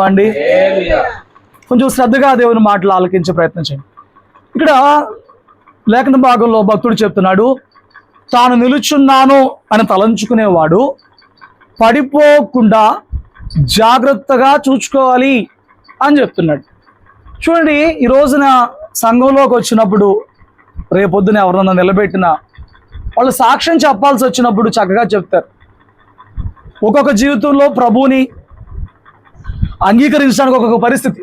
అండి కొంచెం శ్రద్ధగా దేవుని మాటలు ఆలకించే ప్రయత్నం చేయండి. ఇక్కడ లేఖన భాగంలో భక్తుడు చెప్తున్నాడు, తాను నిలుచున్నాను అని తలంచుకునేవాడు పడిపోకుండా జాగ్రత్తగా చూసుకోవాలి అని చెప్తున్నాడు. చూడండి, ఈ రోజున సంఘంలోకి వచ్చినప్పుడు రేపొద్దున ఎవరన్నా నిలబెట్టినా వాళ్ళు సాక్ష్యం చెప్పాల్సి వచ్చినప్పుడు చక్కగా చెప్తారు. ఒక్కొక్క జీవితంలో ప్రభువుని అంగీకరించడానికి ఒక్కొక్క పరిస్థితి.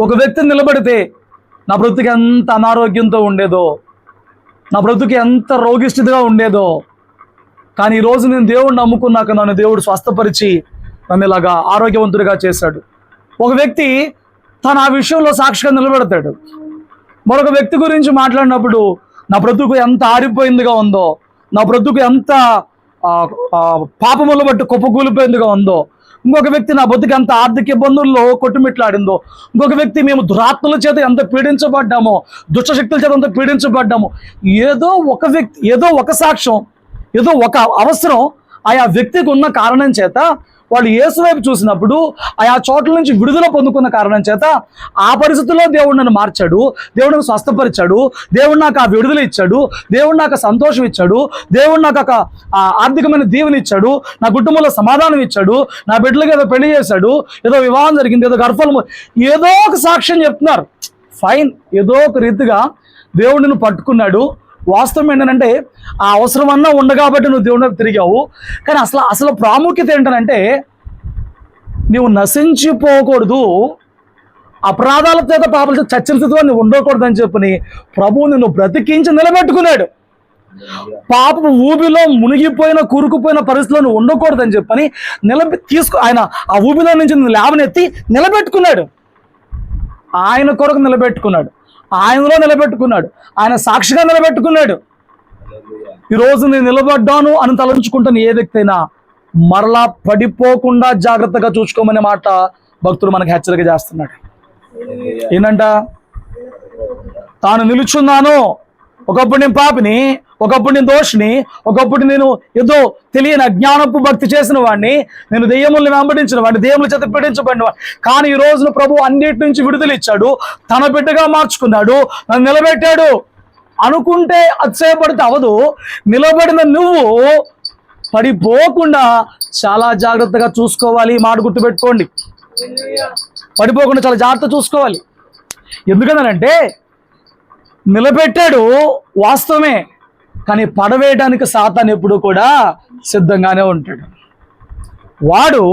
ఒక వ్యక్తిని నిలబడితే నా బ్రతుకు ఎంత అనారోగ్యంతో ఉండేదో, నా బ్రతుకు ఎంత రోగిష్టిగా ఉండేదో, కానీ ఈరోజు నేను దేవుడిని నమ్ముకున్నాక నన్ను దేవుడు స్వస్థపరిచి నన్ను ఇలాగా ఆరోగ్యవంతుడిగా చేశాడు. ఒక వ్యక్తి తను ఆ విషయంలో సాక్షిగా నిలబెడతాడు. మరొక వ్యక్తి గురించి మాట్లాడినప్పుడు నా బ్రతుకు ఎంత ఆరిపోయిందిగా ఉందో, నా బ్రతుకు ఎంత పాపములు బట్టి కుప్పకూలిపోయిందిగా ఉందో, ఇంకొక వ్యక్తి నా బతుకు ఎంత ఆర్థిక ఇబ్బందుల్లో కొట్టుమిట్లాడిందో, ఇంకొక వ్యక్తి మేము దురాత్మల చేత ఎంత పీడించబడ్డామో, దుష్టశక్తుల చేత ఎంత పీడించబడ్డామో, ఏదో ఒక వ్యక్తి, ఏదో ఒక సాక్ష్యం, ఏదో ఒక అవసరం ఆయా వ్యక్తికి ఉన్న కారణం చేత వాళ్ళు యేసు వైపు చూసినప్పుడు ఆయా చోట్ల నుంచి విడుదల పొందుకున్న కారణం చేత ఆ పరిస్థితుల్లో దేవుడు నన్ను మార్చాడు, దేవుడు నన్ను స్వస్థపరిచాడు, దేవుడు నాకు ఆ విడుదల ఇచ్చాడు, దేవుడు నాకు సంతోషం ఇచ్చాడు, దేవుడు నాకు ఒక ఆర్థికమైన దీవెన ఇచ్చాడు, నా కుటుంబంలో సమాధానం ఇచ్చాడు, నా బిడ్డలకి ఏదో పెళ్లి చేశాడు, ఏదో వివాహం జరిగింది, ఏదో గర్భఫలం, ఏదో ఒక సాక్ష్యం చెప్తున్నారు. ఫైన్, ఏదో ఒక రీతిగా దేవుడిని పట్టుకున్నాడు. వాస్తవం ఏంటంటే ఆ అవసరం అన్నా ఉండ కాబట్టి నువ్వు దేవుని వైపు తిరిగావు. కానీ అసలు ప్రాముఖ్యత ఏంటంటే నువ్వు నశించిపోకూడదు, అపరాధాల చేత పాపల చేత చచ్చిన స్థితిలో నువ్వు ఉండకూడదు అని చెప్పని ప్రభువు నిన్ను బ్రతికించి నిలబెట్టుకున్నాడు. పాపపు ఊబిలో మునిగిపోయిన కూరుకుపోయిన పరిస్థితిలో నువ్వు ఉండకూడదని చెప్పని ఆయన ఆ ఊబిలో నుంచి నువ్వు లేవనెత్తి నిలబెట్టుకున్నాడు. ఆయన కొరకు నిలబెట్టుకున్నాడు, ఆయనలో నిలబెట్టుకున్నాడు, ఆయన సాక్షిగా నిలబెట్టుకున్నాడు. ఈరోజు నేను నిలబడ్డాను అని తలంచుకుంటాను ఏ వ్యక్తి అయినా మరలా పడిపోకుండా జాగ్రత్తగా చూసుకోమనే మాట భక్తుడు మనకు హెచ్చరిక చేస్తున్నాడు. ఏంటంట, తాను నిలుచున్నాను, ఒకప్పుడు నేను పాపిని, ఒకప్పుడు నేను దోషిని, ఒకప్పుడు నేను ఏదో తెలియని అజ్ఞానపు భక్తి చేసిన వాడిని, నేను దెయ్యముల్ని వెంబడించిన వాడిని, దెయ్యముల చేత పీడించబడిన వాడిని. కానీ ఈ రోజున ప్రభు అన్నిటి నుంచి విడుదల ఇచ్చాడు, తన బిడ్డగా మార్చుకున్నాడు, నన్ను నిలబెట్టాడు అనుకుంటే అతిశయపడితే అవదు. నిలబడిన నువ్వు పడిపోకుండా చాలా జాగ్రత్తగా చూసుకోవాలి. మాట గుర్తుపెట్టుకోండి, పడిపోకుండా చాలా జాగ్రత్త చూసుకోవాలి. ఎందుకనంటే నిలబెట్టాడు వాస్తవమే, కానీ పడవేయడానికి సాతాను ఎప్పుడు కూడా సిద్ధంగానే ఉంటాడు. వాడు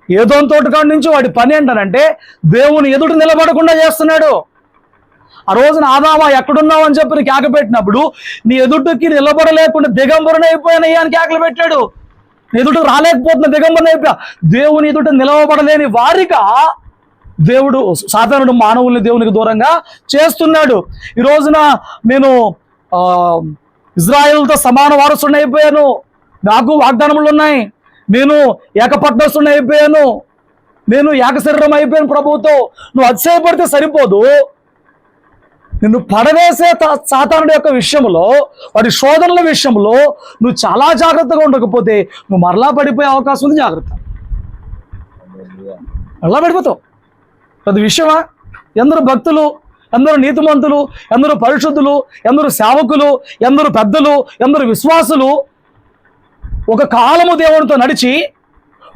ఏదో తోటకాడి నుంచి వాడి పని ఏంటనంటే దేవుని ఎదుట నిలబడకుండా చేస్తున్నాడు. ఆ రోజున ఆదామా ఎక్కడున్నావు అని చెప్పి కేక పెట్టినప్పుడు నీ ఎదుటికి నిలబడలేకుండా దిగంబరణ అయిపోయానయ్యా అని కేకలు పెట్టాడు. నీ ఎదుట రాలేకపోతున్నా, దిగంబరణ అయిపోయా. దేవుని ఎదుట నిలవబడలేని వారిగా దేవుడు, సాధారణ మానవుల్ని దేవునికి దూరంగా చేస్తున్నాడు. ఈ రోజున నేను ఇజ్రాయెల్తో సమాన వారసుని అయిపోయాను, నాకు వాగ్దానములు ఉన్నాయి, నేను ఏకపట్నస్తుని అయిపోయాను, నేను ఏకశరీరం అయిపోయాను ప్రభువుతో. నువ్వు అతిశయపడితే సరిపోదు. నిన్ను పడవేసే సాతానుడి యొక్క విషయంలో, వాడి శోధనల విషయంలో నువ్వు చాలా జాగ్రత్తగా ఉండకపోతే నువ్వు మరలా పడిపోయే అవకాశం ఉంది. జాగ్రత్త, మరలా పడిపోతావు. పెద్ద విషయమా? ఎందరు భక్తులు, ఎందరు నీతిమంతులు, ఎందరు పరిశుద్ధులు, ఎందరు సేవకులు, ఎందరు పెద్దలు, ఎందరు విశ్వాసులు ఒక కాలము దేవునితో నడిచి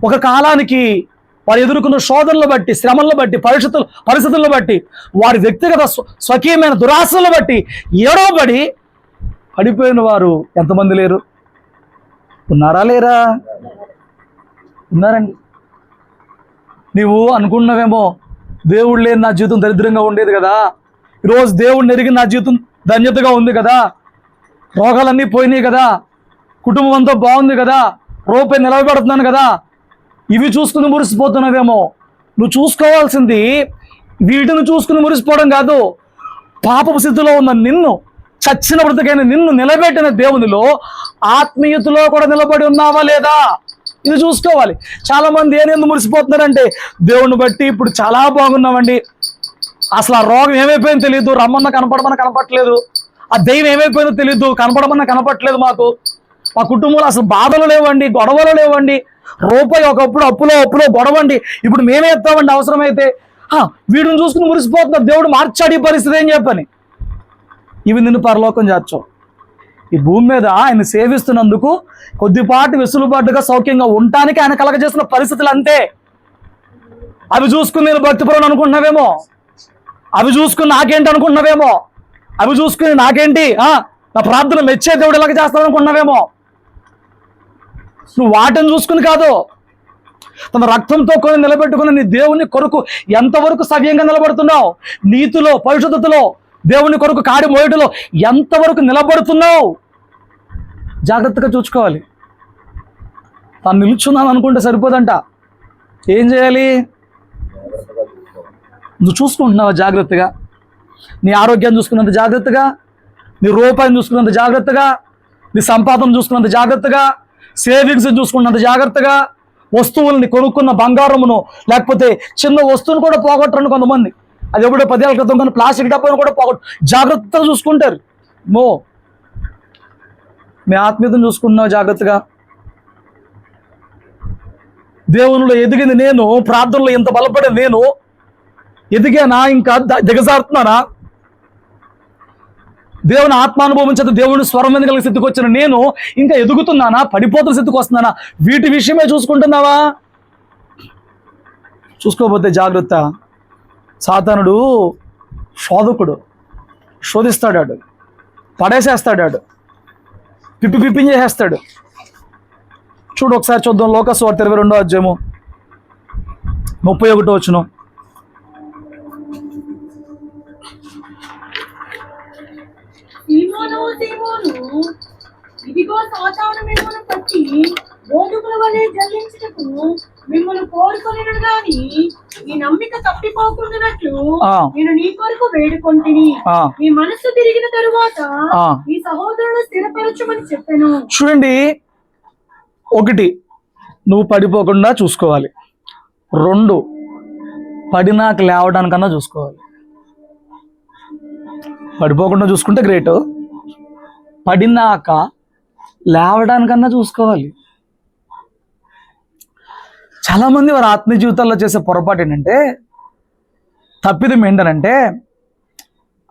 ఒక కాలానికి వారు ఎదుర్కొన్న శోధనలు బట్టి, శ్రమలను బట్టి, పరిస్థితులను బట్టి, వారి వ్యక్తిగత స్వకీయమైన దురాశలను బట్టి ఏడవబడి పడిపోయిన వారు ఎంతమంది లేరు? ఉన్నారా లేరా? ఉన్నారండి. నీవు అనుకున్నావేమో దేవుడు లేని నా జీవితం దరిద్రంగా ఉండేది కదా, ఈరోజు దేవుడిని ఎరిగి నా జీవితం ధన్యతగా ఉంది కదా, రోగాలన్నీ పోయినాయి కదా, కుటుంబం అంతా బాగుంది కదా, రూపాయి నిలబెడుతున్నాను కదా, ఇవి చూసుకుని మురిసిపోతున్నావేమో. నువ్వు చూసుకోవాల్సింది వీటిని చూసుకుని మురిసిపోవడం కాదు. పాపపు స్థితిలో ఉన్న నిన్ను, చచ్చిన బ్రతికైన నిన్ను నిలబెట్టిన దేవునిలో ఆత్మీయతలో కూడా నిలబడి ఉన్నావా లేదా, ఇది చూసుకోవాలి. చాలా మంది ఎందుకు మురిసిపోతున్నారంటే, దేవుని బట్టి ఇప్పుడు చాలా బాగున్నామండి, అసలు ఆ రోగం ఏమైపోయిందో తెలియదు, రమ్మన్నా కనపడమన్నా కనపట్లేదు, ఆ దెయ్యం ఏమైపోయిందో తెలియదు, కనపడమన్నా కనపట్లేదు, మాకు మా కుటుంబంలో అసలు బాధలు లేవండి, గొడవలు లేవండి, రూపాయి ఒకప్పుడు అప్పులో గొడవండి, ఇప్పుడు మేమే ఎత్తామండి అవసరమైతే. వీడిని చూసుకుని మురిసిపోతున్నారు, దేవుడు మార్చాడు ఈ పరిస్థితి ఏం చెప్పని. ఇవి నిన్ను పరలోకం చేర్చవు. ఈ భూమి మీద ఆయన సేవిస్తున్నందుకు కొద్దిపాటి వెసులుబాటుగా సౌఖ్యంగా ఉండటానికి ఆయన కలగజేసిన పరిస్థితులు అంతే. అవి చూసుకుని నేను భక్తిపరుని అనుకుంటున్నావేమో, అవి చూసుకుని నాకేంటి అనుకుంటున్నావేమో, అవి చూసుకుని నాకేంటి నా ప్రార్థన మెచ్చే దేవుడు ఇలాగ చేస్తాను అనుకుంటున్నావేమో. నువ్వు వాటిని చూసుకుని కాదు, తన రక్తంతో కొని నిలబెట్టుకుని నీ దేవుని కొరకు ఎంతవరకు సవ్యంగా నిలబడుతున్నావు, నీతిలో పరిశుద్ధతలో దేవుని కొరకు కాడి మోయటలో ఎంతవరకు నిలబడుతున్నావు జాగ్రత్తగా చూసుకోవాలి. తాను నిలుచున్నాను అనుకుంటే సరిపోదంట. ఏం చేయాలి? నువ్వు చూసుకుంటున్నావా జాగ్రత్తగా? నీ ఆరోగ్యాన్ని చూసుకున్నంత జాగ్రత్తగా, నీ రూపాయిని చూసుకున్నంత జాగ్రత్తగా, నీ సంపాదన చూసుకున్నంత జాగ్రత్తగా, సేవింగ్స్ చూసుకున్నంత జాగ్రత్తగా, వస్తువుల్ని కొనుక్కున్న బంగారమును లేకపోతే చిన్న వస్తువును కూడా పోగొట్టరు కొంతమంది. అది ఎప్పుడో 10 ఏళ్ల క్రితం కొన్ని ప్లాస్టిక్ డబ్బాను కూడా జాగ్రత్తగా చూసుకుంటారు. మీ ఆత్మీయతను చూసుకున్నావు జాగ్రత్తగా? దేవునిలో ఎదిగింది నేను, ప్రార్థనలో ఇంత బలపడే నేను ఎదిగానా? ఇంకా దిగజారుతున్నానా? దేవుని ఆత్మానుభవం చేత దేవుని స్వరం మీద కలిగి స్థితికి వచ్చిన నేను ఇంకా ఎదుగుతున్నానా? పడిపోతున్న స్థితికి వస్తున్నానా? వీటి విషయమే చూసుకుంటున్నావా? చూసుకోకపోతే జాగ్రత్త. సాతానుడు శోధకుడు, శోధిస్తాడు, పడేసేస్తాడు, పిప్పించేసేస్తాడు. చూడు ఒకసారి చూద్దాం. లోకసువార్త 22వ అధ్యాయము 31వ వచనం. ఇదిగో సాతాను మిమ్మల్ని పట్టి గోధుమల వలె జల్లించుటకు మిమ్మల్ని కోరుకొనిను గాని ఈ నమ్మిక తప్పిపోకుండానట్లు నేను నీ కొరకు వేడుకొంటిని. నీ మనస్సు తిరిగిన తరువాత ఈ సహోదరులను స్థిరపరచమని చెప్పాను. చూడండి, 1 నువ్వు పడిపోకుండా చూసుకోవాలి. 2 పడినాక లేవడానికన్నా చూసుకోవాలి. పడిపోకుండా చూసుకుంటే గ్రేట్, పడినాక లేవడానికన్నా చూసుకోవాలి. చాలామంది వారి ఆత్మీయ జీవితాల్లో చేసే పొరపాటు ఏంటంటే, తప్పిదం ఏంటనంటే,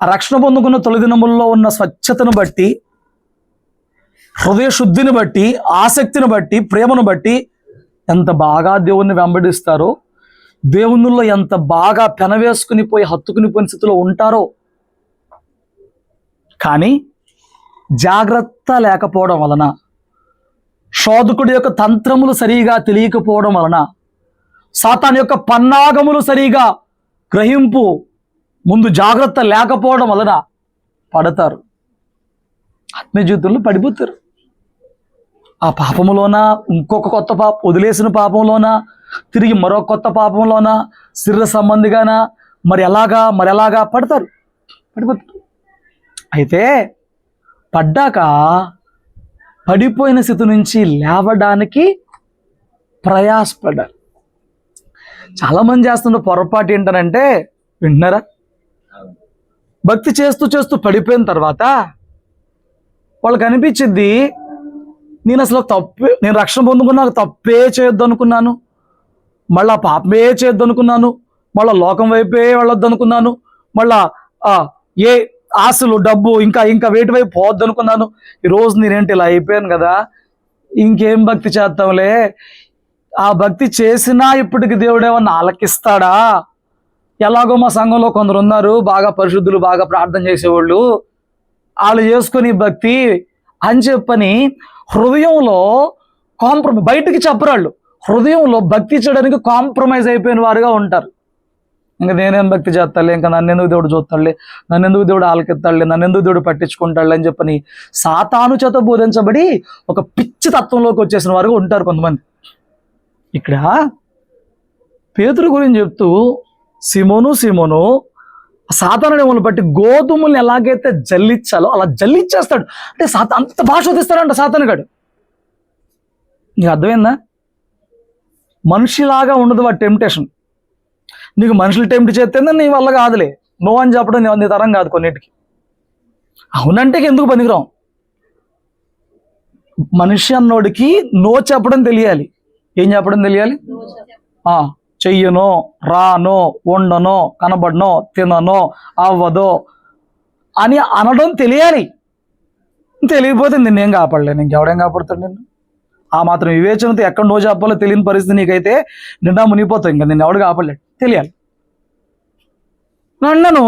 ఆ రక్షణ పొందుకున్న తొలి దినముల్లో ఉన్న స్వచ్ఛతను బట్టి, హృదయ శుద్ధిని బట్టి, ఆసక్తిని బట్టి, ప్రేమను బట్టి ఎంత బాగా దేవుణ్ణి వెంబడిస్తారో, దేవునిలో ఎంత బాగా పెనవేసుకుని పోయి హత్తుకుని పోయిన స్థితిలో ఉంటారో. కానీ జాగ్రత్త లేకపోవడం వలన, శోధకుడి యొక్క తంత్రములు సరిగా తెలియకపోవడం వలన, సాతాను యొక్క పన్నాగములు సరిగా గ్రహింపు ముందు జాగ్రత్త లేకపోవడం వలన పడతారు. ఆత్మీయ జీవితంలో పడిపోతారు. ఆ పాపములోన ఇంకొక కొత్త వదిలేసిన పాపంలోన తిరిగి మరొక కొత్త పాపంలోన శరీర సంబంధిగానా మరి ఎలాగా పడతారు, పడిపోతారు. అయితే పడ్డాక పడిపోయిన స్థితి నుంచి లేవడానికి ప్రయాసపడ్డారు. చాలామంది చేస్తున్న పొరపాటు ఏంటనంటే, వింటున్నారా, భక్తి చేస్తూ పడిపోయిన తర్వాత వాళ్ళకి అనిపించింది, నేను రక్షణ పొందుకున్నాక తప్పే చేయొద్దు అనుకున్నాను, మళ్ళా పాపమే చేయొద్దు అనుకున్నాను, మళ్ళీ లోకం వైపే వెళ్ళొద్దు అనుకున్నాను, మళ్ళా ఏ ఆశలు డబ్బు ఇంకా వేటి వైపు పోవద్దు అనుకున్నాను. ఈరోజు నేనేంటి ఇలా అయిపోయాను కదా, ఇంకేం భక్తి చేద్దాంలే, ఆ భక్తి చేసినా ఇప్పటికి దేవుడేమన్నా ఆలకిస్తాడా? ఎలాగో మా సంఘంలో కొందరు ఉన్నారు బాగా పరిశుద్ధులు, బాగా ప్రార్థన చేసేవాళ్ళు, వాళ్ళు చేసుకుని భక్తి అని చెప్పని హృదయంలో బయటికి చెప్పరాళ్ళు, హృదయంలో భక్తి చేయడానికి కాంప్రమైజ్ అయిపోయిన వారుగా ఉంటారు. ఇంకా నేనేం భక్తి చేస్తాలే, ఇంకా నన్ను ఎందుకు దేవుడు చూస్తాడులే, నన్ను ఎందుకు దేవుడు ఆలకెత్తాడులే, నన్ను ఎందుకు దేవుడు పట్టించుకుంటాడులే అని చెప్పని సాతాను చేత బోధించబడి ఒక పిచ్చి తత్వంలోకి వచ్చేసిన వారుగా ఉంటారు కొంతమంది. ఇక్కడ పేతురు గురించి చెప్తూ, సిమోను సాతానుని ఏమో బట్టి గోధుమల్ని ఎలాగైతే జల్లించాలో అలా జల్లించేస్తాడు. అంటే అంత భాష వదిస్తాడంట సాతానుగాడు. నీకు అర్థమైందా? మనిషిలాగా ఉండదు వాడి టెంప్టేషన్. నీకు మనుషులు టెంప్ట్ చేస్తేనే నీ వల్ల కాదులే, నో అని చెప్పడం నీ తరం కాదు. కొన్నిటికి అవునంటే ఎందుకు పనికిరాం. మనిషి అన్నోడికి నో చెప్పడం తెలియాలి. ఏం చెప్పడం తెలియాలి? చెయ్యను, రాను, ఉండను, కనబడను, తినను, అవ్వదు అని అనడం తెలియాలి. తెలియకపోతే నిన్నేం కాపాడలేను, ఇంకెవడేం కాపాడుతాడు నిన్ను? ఆ మాత్రం వివేచనతో ఎక్కడ నో చెప్పాలో తెలియని పరిస్థితి నీకైతే నిండా మునిగిపోతావు. ఇంకా నిన్ను ఎవడు కాపాడలేడు, తెలియాలి. నన్ను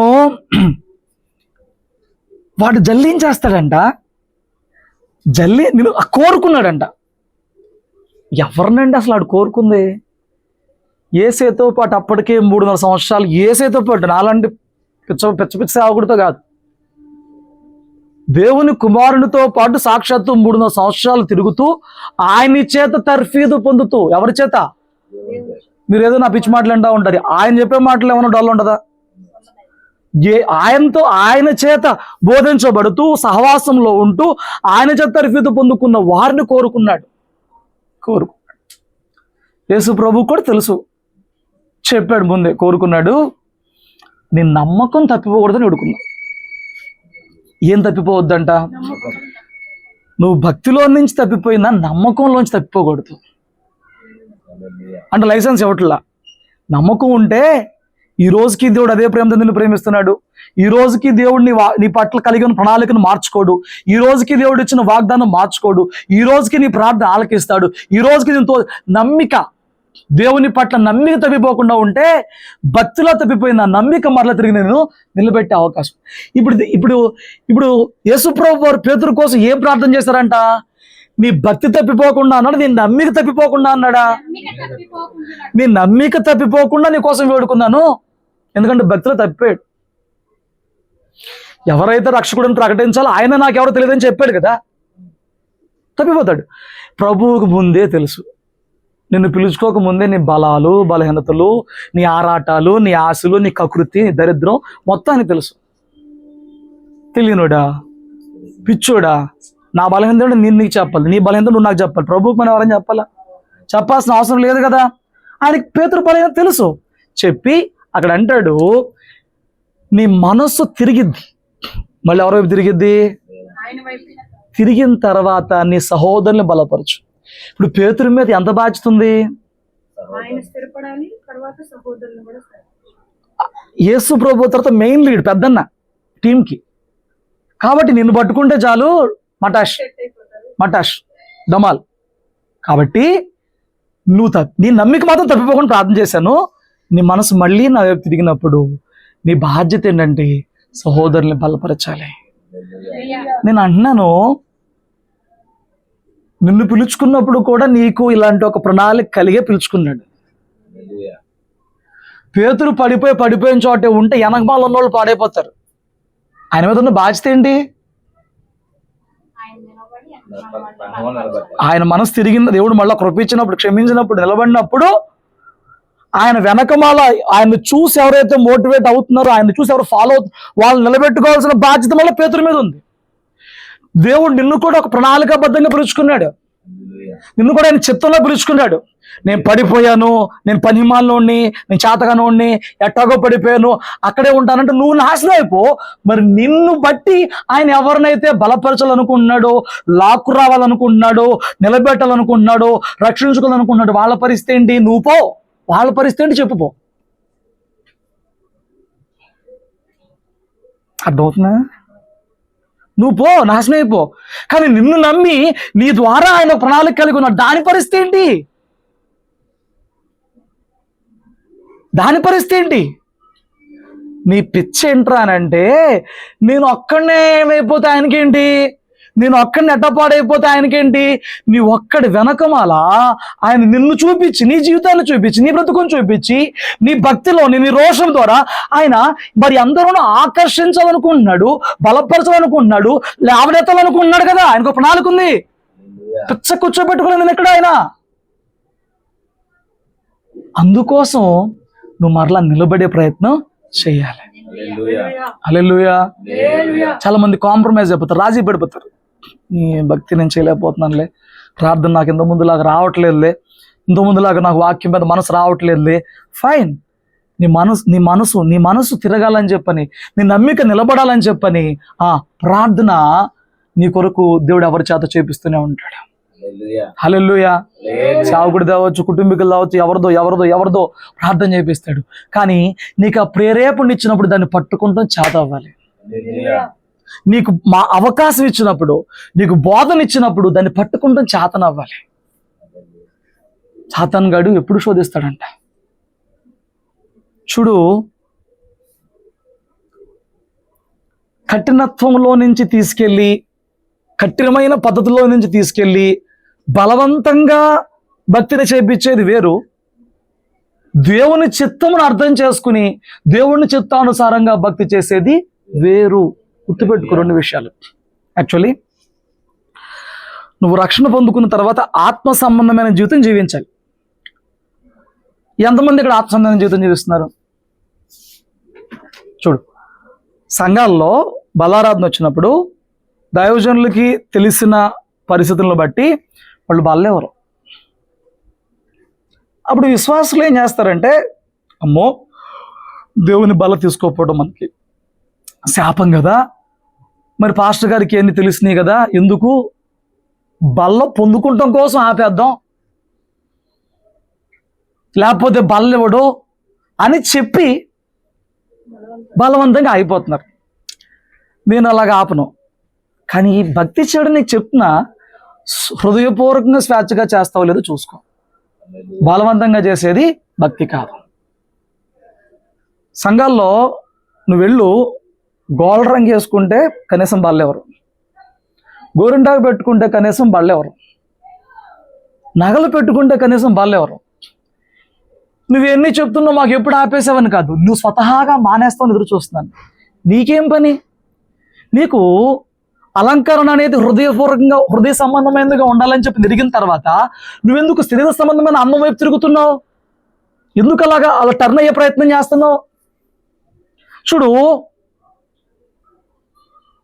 వాడు జల్లించేస్తాడంట, నేను కోరుకున్నాడంట. ఎవరినండి అసలు వాడు కోరుకుంది? ఏసేతో పాటు అప్పటికే 300 సంవత్సరాలు ఏసేతో పాటు, నాలాంటి పిచ్చ సేవకుడితో కాదు, దేవుని కుమారునితో పాటు సాక్షాత్తు 300 సంవత్సరాలు తిరుగుతూ ఆయన చేత తర్ఫీదు పొందుతూ. ఎవరి చేత? మీరు ఏదో నా పిచ్చి మాటలు అంటూ ఉంటారు, ఆయన చెప్పే మాటలు ఏమైనా డొల్ల ఉండదా? ఆయన చేత బోధించబడుతూ సహవాసంలో ఉంటూ ఆయన చేత తర్ఫీదు పొందుకున్న వారిని కోరుకున్నాడు. యేసు ప్రభు కూడా తెలుసు, చెప్పాడు ముందే, కోరుకున్నాడు. నీ నమ్మకం తప్పిపోకూడదని అడుగున్నా. ఏం తప్పిపోవద్దంట? నువ్వు భక్తిలో నుంచి తప్పిపోయినా నమ్మకంలోంచి తప్పిపోకూడదు. అంటే లైసెన్స్ ఇవ్వట్లా. నమ్మకం ఉంటే ఈ రోజుకి దేవుడు అదే ప్రేమతో నిన్ను ప్రేమిస్తున్నాడు. ఈ రోజుకి దేవుడు నీ పట్ల కలిగిన ప్రణాళికను మార్చుకోడు. ఈ రోజుకి దేవుడు ఇచ్చిన వాగ్దానం మార్చుకోడు. ఈ రోజుకి నీ ప్రార్థన ఆలకిస్తాడు. ఈ రోజుకి దీంతో నమ్మిక, దేవుని పట్ల నమ్మిక తప్పిపోకుండా ఉంటే, భక్తిలో తప్పిపోయిన నమ్మిక మరలా తిరిగి నేను నిలబెట్టే అవకాశం. ఇప్పుడు యేసుప్రభు వారు పేతురు కోసం ఏం ప్రార్థన చేశారంట? నీ భక్తి తప్పిపోకుండా అన్నాడు, నీ నమ్మిక తప్పిపోకుండా అన్నాడా? నీ నమ్మిక తప్పిపోకుండా నీ కోసం వేడుకున్నాను, ఎందుకంటే భక్తిలో తప్పిపోయాడు. ఎవరైతే రక్షకుడిని ప్రకటించాలో ఆయన నాకెవరో తెలియదని చెప్పాడు కదా, తప్పిపోతాడు. ప్రభువుకు ముందే తెలుసు, నిన్ను పిలుచుకోక ముందే నీ బలాలు, బలహీనతలు, నీ ఆరాటాలు, నీ ఆశలు, నీ కకృతి, నీ దరిద్రం మొత్తానికి తెలుసు. తెలియనుడా, పిచ్చోడా, నా బలహీనత నేను నీకు చెప్పాలి, నీ బలహీనత నువ్వు నాకు చెప్పాలి. ప్రభువుకి మనం ఎవరైనా చెప్పాలా? చెప్పాల్సిన అవసరం లేదు కదా. ఆయనకి పేతురు బలహీనత తెలుసు. చెప్పి అక్కడ అంటాడు, నీ మనస్సు తిరిగిద్ది. మళ్ళీ ఎవరి వైపు తిరిగిద్ది? తిరిగిన తర్వాత నీ సహోదరుని బలపరచు. ఇప్పుడు పేతురు మీద ఎంత బాధ్యత ఉంది? యేసు ప్రభు తర్వాత మెయిన్ లీడ్, పెద్దన్న టీంకి. కాబట్టి నిన్ను పట్టుకుంటే చాలు, మటాష్ దమాల్. కాబట్టి నీ నమ్మిక మాత్రం తప్పిపోకుండా ప్రార్థన చేశాను. నీ మనసు మళ్ళీ నా వైపు తిరిగినప్పుడు నీ బాధ్యత ఏంటంటే సహోదరుని బలపరచాలి. నేను అంటున్నాను, నిన్ను పిలుచుకున్నప్పుడు కూడా నీకు ఇలాంటి ఒక ప్రణాళిక కలిగే పిలుచుకున్నాడు. పేతురు పడిపోయిన చోటే ఉంటే వెనకమాల ఉన్న వాళ్ళు పాడైపోతారు. ఆయన మీద ఉన్న బాధ్యత ఏంటి? ఆయన మనసు తిరిగిన దేవుడు మళ్ళీ కృపించినప్పుడు, క్షమించినప్పుడు, నిలబడినప్పుడు ఆయన వెనకమాల ఆయన చూసి ఎవరైతే మోటివేట్ అవుతున్నారో, ఆయన చూసి ఎవరు ఫాలో అవుతారు, వాళ్ళు నిలబెట్టుకోవాల్సిన బాధ్యత మళ్ళీ పేతురు మీద ఉంది. దేవుడు నిన్ను కూడా ఒక ప్రణాళికాబద్ధంగా పిలుచుకున్నాడు. నిన్ను కూడా ఆయన చిత్తంలో పిలుచుకున్నాడు. నేను పడిపోయాను, నేను పనిమాలోని, నేను చేతగానోడిని, ఎట్టాగో పడిపోయాను, అక్కడే ఉంటానంటే నువ్వు నాశనం అయిపో. మరి నిన్ను బట్టి ఆయన ఎవరినైతే బలపరచాలనుకుంటున్నాడో, లాక్కు రావాలనుకుంటున్నాడో, నిలబెట్టాలనుకుంటున్నాడో, రక్షించుకోవాలనుకుంటున్నాడు, వాళ్ళ పరిస్థితి ఏంటి? నువ్వు పో. వాళ్ళ పరిస్థితి ఏంటి చెప్పుపో. అర్థమవుతుందా? నువ్వు పో, నాశనం అయిపో. కానీ నిన్ను నమ్మి నీ ద్వారా ఆయన ప్రణాళిక కలిగి ఉన్నాడు, దాని పరిస్థితి ఏంటి? నీ పిచ్చి ఏంట్రా అనంటే, నేను ఒక్కడనే ఏమైపోతే ఆయనకేంటి, నేను ఒక్కడిని ఎట్టపాడైపోతే ఆయనకేంటి? నీ ఒక్కడి వెనకమాల ఆయన నిన్ను చూపించి, నీ జీవితాన్ని చూపించి, నీ బ్రతుకుని చూపించి, నీ భక్తిలోని, నీ రోషం ద్వారా ఆయన మరి అందరూ ఆకర్షించాలనుకుంటున్నాడు, బలపరచాలనుకుంటున్నాడు, లేవనెత్తాలనుకుంటున్నాడు కదా. ఆయనకు ప్రణాళిక ఉంది. పిచ్చ కూర్చోబెట్టుకోలేదు నేను ఇక్కడ ఆయన. అందుకోసం నువ్వు మరలా నిలబడే ప్రయత్నం చేయాలి. హల్లెలూయా. చాలా మంది కాంప్రమైజ్ అయిపోతారు, రాజీ పడిపోతారు. ఈ భక్తి నేను చేయలేకపోతున్నానులే, ప్రార్థన నాకు ఇంత ముందులాగా రావట్లేదులే, ఇంత ముందులాగా నాకు వాక్యం మీద మనసు రావట్లేదులే. ఫైన్, నీ మనసు తిరగాలని చెప్పని, నీ నమ్మిక నిలబడాలని చెప్పని ఆ ప్రార్థన నీ కొరకు దేవుడు ఎవరి చేత చేపిస్తూనే ఉంటాడు. హల్లెలూయా. సేవకుడు కావచ్చు, కుటుంబీకులు కావచ్చు, ఎవరిదో ప్రార్థన చేపిస్తాడు. కానీ నీకు ఆ ప్రేరేపణ ఇచ్చినప్పుడు దాన్ని పట్టుకుంటాం చేత అవ్వాలి. నీకు మా అవకాశం ఇచ్చినప్పుడు, నీకు బోధన ఇచ్చినప్పుడు దాన్ని పట్టుకుంటాం చేతనవ్వాలి. సాతాన్ గాడు ఎప్పుడు శోధిస్తాడంట చూడు, కఠినత్వంలో నుంచి తీసుకెళ్ళి, కఠినమైన పద్ధతిలో నుంచి తీసుకెళ్ళి బలవంతంగా భక్తిని చేపించేది వేరు, దేవుని చిత్తమును అర్థం చేసుకుని దేవుని చిత్తానుసారంగా భక్తి చేసేది వేరు. గుర్తుపెట్టుకో రెండు విషయాలు. యాక్చువల్లీ నువ్వు రక్షణ పొందుకున్న తర్వాత ఆత్మ సంబంధమైన జీవితం జీవించాలి. ఎంతమంది ఇక్కడ ఆత్మ సంబంధమైన జీవితం జీవిస్తున్నారు? చూడు, సంఘాల్లో బలారాధన వచ్చినప్పుడు దైవజనులకి తెలిసిన పరిస్థితులను బట్టి వాళ్ళు బలలేవరు. అప్పుడు విశ్వాసులు ఏం చేస్తారంటే, అమ్మో దేవుని బల తీసుకోకపోవడం మనకి శాపం కదా, మరి పాస్టర్ గారికి ఎన్ని తెలిసినాయి కదా, ఎందుకు బల్ల పొందుకుంటాం కోసం ఆపేద్దాం, లేకపోతే బల్లెవడు అని చెప్పి బలవంతంగా అయిపోతున్నారు. నేను అలాగ ఆపను. కానీ ఈ భక్తి చేయడం నీకు చెప్తున్నా, హృదయపూర్వకంగా స్వేచ్ఛగా చేస్తావో లేదో చూసుకో. బలవంతంగా చేసేది భక్తి కాదు. సంఘాల్లో నువ్వు వెళ్ళు, గోల్డ్ రంగు వేసుకుంటే కనీసం బల్లెవరు, గోరింటాకు పెట్టుకుంటే కనీసం బల్లెవరు, నగలు పెట్టుకుంటే కనీసం బల్లెవరు. నువ్వెన్ని చెప్తున్నావు మాకు ఎప్పుడు ఆపేసావని కాదు, నువ్వు స్వతహాగా మానేస్తావని ఎదురు చూస్తున్నాను. నీకేం పని? నీకు అలంకరణ అనేది హృదయపూర్వకంగా, హృదయ సంబంధమైనదిగా ఉండాలని చెప్పి తిరిగిన తర్వాత నువ్వెందుకు శరీర సంబంధమైన అన్నం వైపు తిరుగుతున్నావు? ఎందుకు అలా టర్న్ అయ్యే ప్రయత్నం చేస్తున్నావు? చూడు,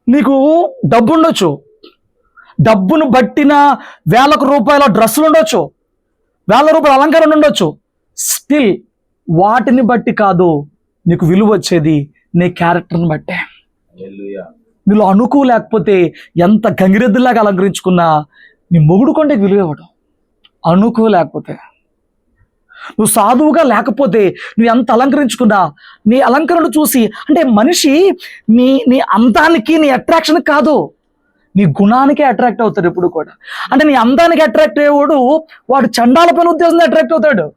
నీకు డబ్బు ఉండొచ్చు, డబ్బును బట్టిన వేలకు రూపాయల డ్రెస్సులు ఉండొచ్చు, వేల రూపాయల అలంకరణ ఉండొచ్చు. స్టిల్ వాటిని బట్టి కాదు నీకు విలువ వచ్చేది, నీ క్యారెక్టర్ని బట్టే. నీలో అనుకూ లేకపోతే ఎంత గంగిరెద్దులాగా అలంకరించుకున్నా నీ మొగుడు కొంటే విలువ ఇవ్వడం. అనుకూ లేకపోతే, నువ్వు సాధువుగా లేకపోతే నువ్వు ఎంత అలంకరించుకున్నా నీ అలంకరణ చూసి, అంటే మనిషి నీ అందానికి, నీ అట్రాక్షన్ కాదు, నీ గుణానికే అట్రాక్ట్ అవుతాడు ఎప్పుడు కూడా. అంటే నీ అందానికి అట్రాక్ట్ అయ్యేవాడు వాడు చండాల పని ఉద్దేశంతో అట్రాక్ట్ అవుతాడు,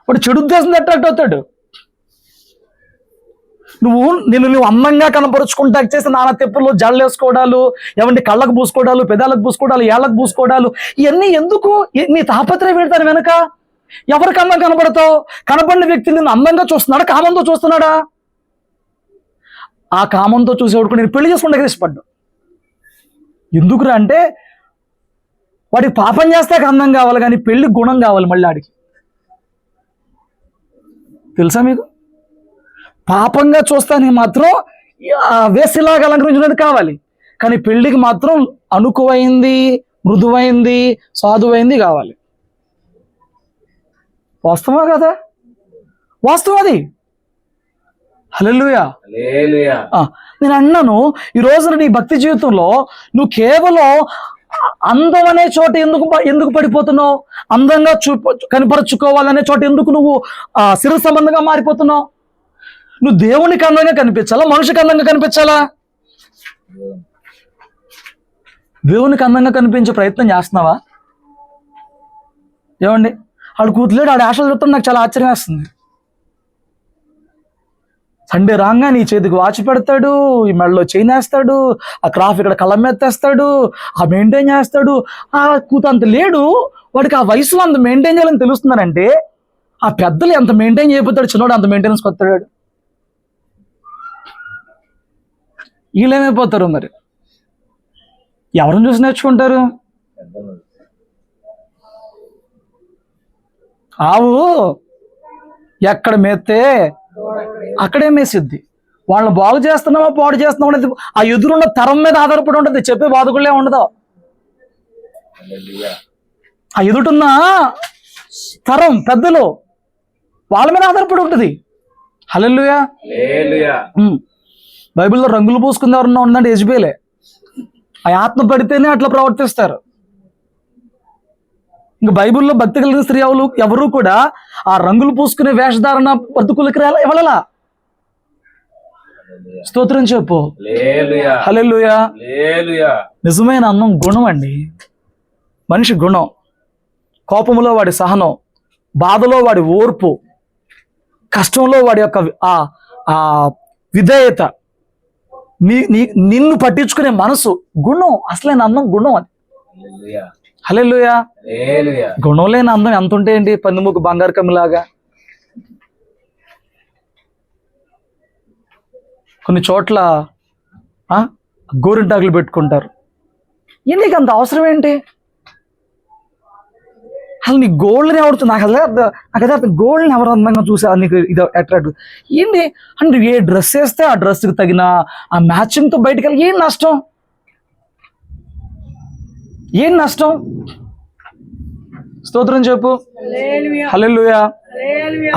వాడు చెడు ఉద్దేశంతో అట్రాక్ట్ అవుతాడు. నువ్వు అందంగా కనపరుచుకుంటా చేస్తే నానా తెప్పులు, జళ్ళు వేసుకోవడాలు, ఏమంటే కళ్ళకు పూసుకోవడాలు, పెదాలకు పూసుకోవడాలు, ఏళ్ళకు పూసుకోవడాలు, ఇవన్నీ ఎందుకు? నీ తాపత్రయం పెడతాను వెనక. ఎవరికి అందం కనపడతావు? కనపడిన వ్యక్తి నిన్ను అందంగా చూస్తున్నాడా, కామంతో చూస్తున్నాడా? ఆ కామంతో చూసేవాడు నేను పెళ్లి చేసుకుంటే ఇష్టపడ్డా. ఎందుకురా అంటే వాడికి పాపం చేస్తాక అందం కావాలి, కానీ పెళ్లి గుణం కావాలి మళ్ళీ ఆడికి. తెలుసా మీకు? పాపంగా చూస్తానికి మాత్రం వేసిలాగా అలంకరించినది కావాలి, కానీ పెళ్లికి మాత్రం అనుకువైంది, మృదువైంది, సాధువైంది కావాలి. వాస్తవా కదా? వాస్తవం అది. హల్లెలూయా. నేను అన్నాను, ఈ రోజున నీ భక్తి జీవితంలో నువ్వు కేవలం అందం అనే చోట ఎందుకు పడిపోతున్నావు? అందంగా కనపరుచుకోవాలనే చోట ఎందుకు నువ్వు శరీర సంబంధంగా మారిపోతున్నావు? నువ్వు దేవునికి అందంగా కనిపించాలా, మనిషికి అందంగా కనిపించాలా? దేవునికి అందంగా కనిపించే ప్రయత్నం చేస్తున్నావా? ఏమండి, ఆడు కూతులేడు, ఆడు ఆశలు చెప్తాడు, నాకు చాలా ఆశ్చర్యం వేస్తుంది. సండే రాగా నీ చేతికి వాచ్ పెడతాడు, ఈ మెడలో చైన్ వేస్తాడు, ఆ క్రాఫ్ ఇక్కడ కళ్ళం ఎత్తేస్తాడు, ఆ మెయింటైన్ చేస్తాడు. ఆ కూత అంత లేడు, వాడికి ఆ వయసులో అంత మెయింటైన్ చేయాలని తెలుస్తున్నారంటే ఆ పెద్దలు ఎంత మెయింటైన్ చేయబోతాడు, చిన్నవాడు అంత మెయింటెనెన్స్ కొత్తాడు. వీళ్ళేమైపోతారు మరి? ఎవరిని చూసి నేర్చుకుంటారు? ఆవు ఎక్కడ మేస్తే అక్కడే మేసిద్ది. వాళ్ళని బాగు చేస్తున్నామా పాడు చేస్తున్నాం అనేది ఆ ఎదురున్న తరం మీద ఆధారపడి ఉంటుంది, చెప్పే బాధకులే ఉండదు. ఆ ఎదుటున్న తరం పెద్దలు వాళ్ళ మీద ఆధారపడి ఉంటుంది. హల్లెలూయా. బైబిల్లో రంగులు పూసుకుంది ఎవరన్నా ఉందంటే యెజబెలే. ఆ ఆత్మ పడితేనే అట్లా ప్రవర్తిస్తారు. ఇంకా బైబిల్లో భక్తి కలిగిన స్త్రీ ఎవరు కూడా ఆ రంగులు పూసుకునే వేషధారణ బతుకులకి వెళ్ళలా. స్తోత్రం చెప్పు. హల్లెలూయా. నిజమైన అందం గుణం అండి. మనిషి గుణం, కోపంలో వాడి సహనం, బాధలో వాడి ఓర్పు, కష్టంలో వాడి యొక్క ఆ విధేయత, నిన్ను పట్టించుకునే మనసు గుణం. అసలైన అందం గుణం అది. హల్లెలూయా. గుణం లేని అందం ఎంత ఉంటే ఏంటి, పందిముక్కు బంగారు కమ్మిలాగా. కొన్ని చోట్ల గోరింటాకులు పెట్టుకుంటారు. నీకు అంత అవసరం ఏంటి? అసలు నీ గోల్డ్ని ఎవరు, నాకు అదే గోల్డ్ని ఎవరు అందంగా చూసా నీకు ఇది అట్రాక్ట్ ఏంటి అంటే, ఏ డ్రెస్ వేస్తే ఆ డ్రెస్కి తగిన ఆ మ్యాచింగ్తో బయటకు వెళ్ళి ఏం నష్టం? ఏం నష్టం? స్తోత్రం చెప్పు. హల్లెలూయా.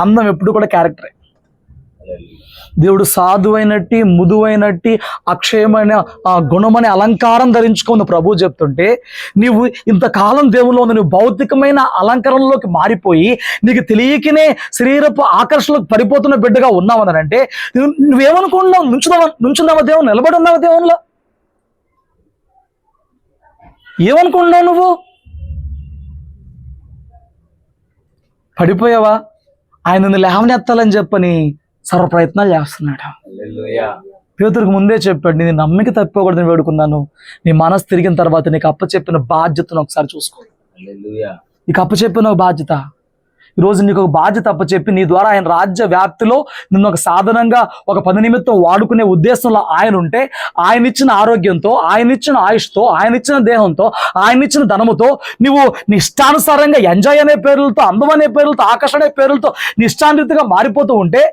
అందం ఎప్పుడు కూడా క్యారెక్టరే. దేవుడు సాధువైనట్టి, ముదువైనట్టి, అక్షయమైన ఆ గుణమనే అలంకారం ధరించుకుంది ప్రభు చెప్తుంటే, నీవు ఇంతకాలం దేవుల్లో నువ్వు భౌతికమైన అలంకరణలోకి మారిపోయి నీకు తెలియకనే శరీరపు ఆకర్షణలకు పడిపోతున్న బిడ్డగా ఉన్నావని అంటే నువ్వేమనుకుంటున్నావు? నుంచున్నావా దేవుని? నిలబడి ఉన్నావా దేవునిలో? ఏమనుకుంటున్నావు నువ్వు? పడిపోయావా? ఆయన నిన్ను లేవనెత్తాలని చెప్పని సర్వ ప్రయత్నాలు చేస్తున్నాడు. పేతురుకు ముందే చెప్పాడు, నీ నమ్మిక తప్పిపోకూడదని వేడుకున్నాను. నీ మనసు తిరిగిన తర్వాత నీకు అప్పచెప్పిన బాధ్యతను ఒకసారి చూసుకో. నీకు అప్పచెప్పిన ఒక బాధ్యత, ఈరోజు నీకు ఒక బాధ్యత అప్పచెప్పి నీ ద్వారా ఆయన రాజ్య వ్యాప్తిలో నిన్ను ఒక సాధనంగా ఒక పని నిమిత్తం వాడుకునే ఉద్దేశంలో ఆయన ఉంటే, ఆయన ఇచ్చిన ఆరోగ్యంతో, ఆయన ఇచ్చిన ఆయుష్తో, ఆయన ఇచ్చిన దేహంతో, ఆయన ఇచ్చిన ధనముతో నువ్వు నీ ఇష్టానుసారంగా ఎంజాయ్ అనే పేర్లతో, అందం అనే పేర్లతో, ఆకర్షణ అనే పేర్లతో నీ ఇష్టానురీతిగా మారిపోతూ ఉంటే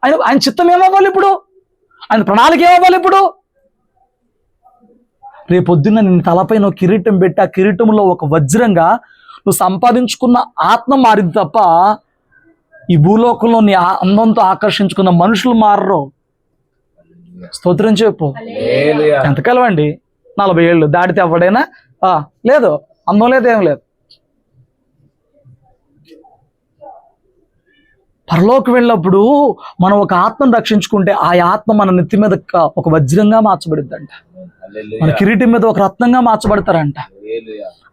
ఆయన చిత్తం ఏమవ్వాలి ఇప్పుడు? ఆయన ప్రణాళిక ఏమవ్వాలి ఇప్పుడు? రేపొద్దున్న నేను తలపై నువ్వు కిరీటం పెట్టి ఆ కిరీటంలో ఒక వజ్రంగా నువ్వు సంపాదించుకున్న ఆత్మ మారింది తప్ప ఈ భూలోకంలో నీ అందంతో ఆకర్షించుకున్న మనుషులు మారరు. స్తోత్రం చెప్పు. ఎంతకాలం అండి? 40 ఏళ్ళు దాటితే ఎవడైనా లేదు, అందం లేదు, ఏం లేదు. పరలోకి వెళ్ళినప్పుడు మనం ఒక ఆత్మను రక్షించుకుంటే ఆ ఆత్మ మన నెత్తి మీద ఒక వజ్రంగా మార్చబడిద్దంట, మన కిరీటం మీద ఒక రత్నంగా మార్చబడతారంట.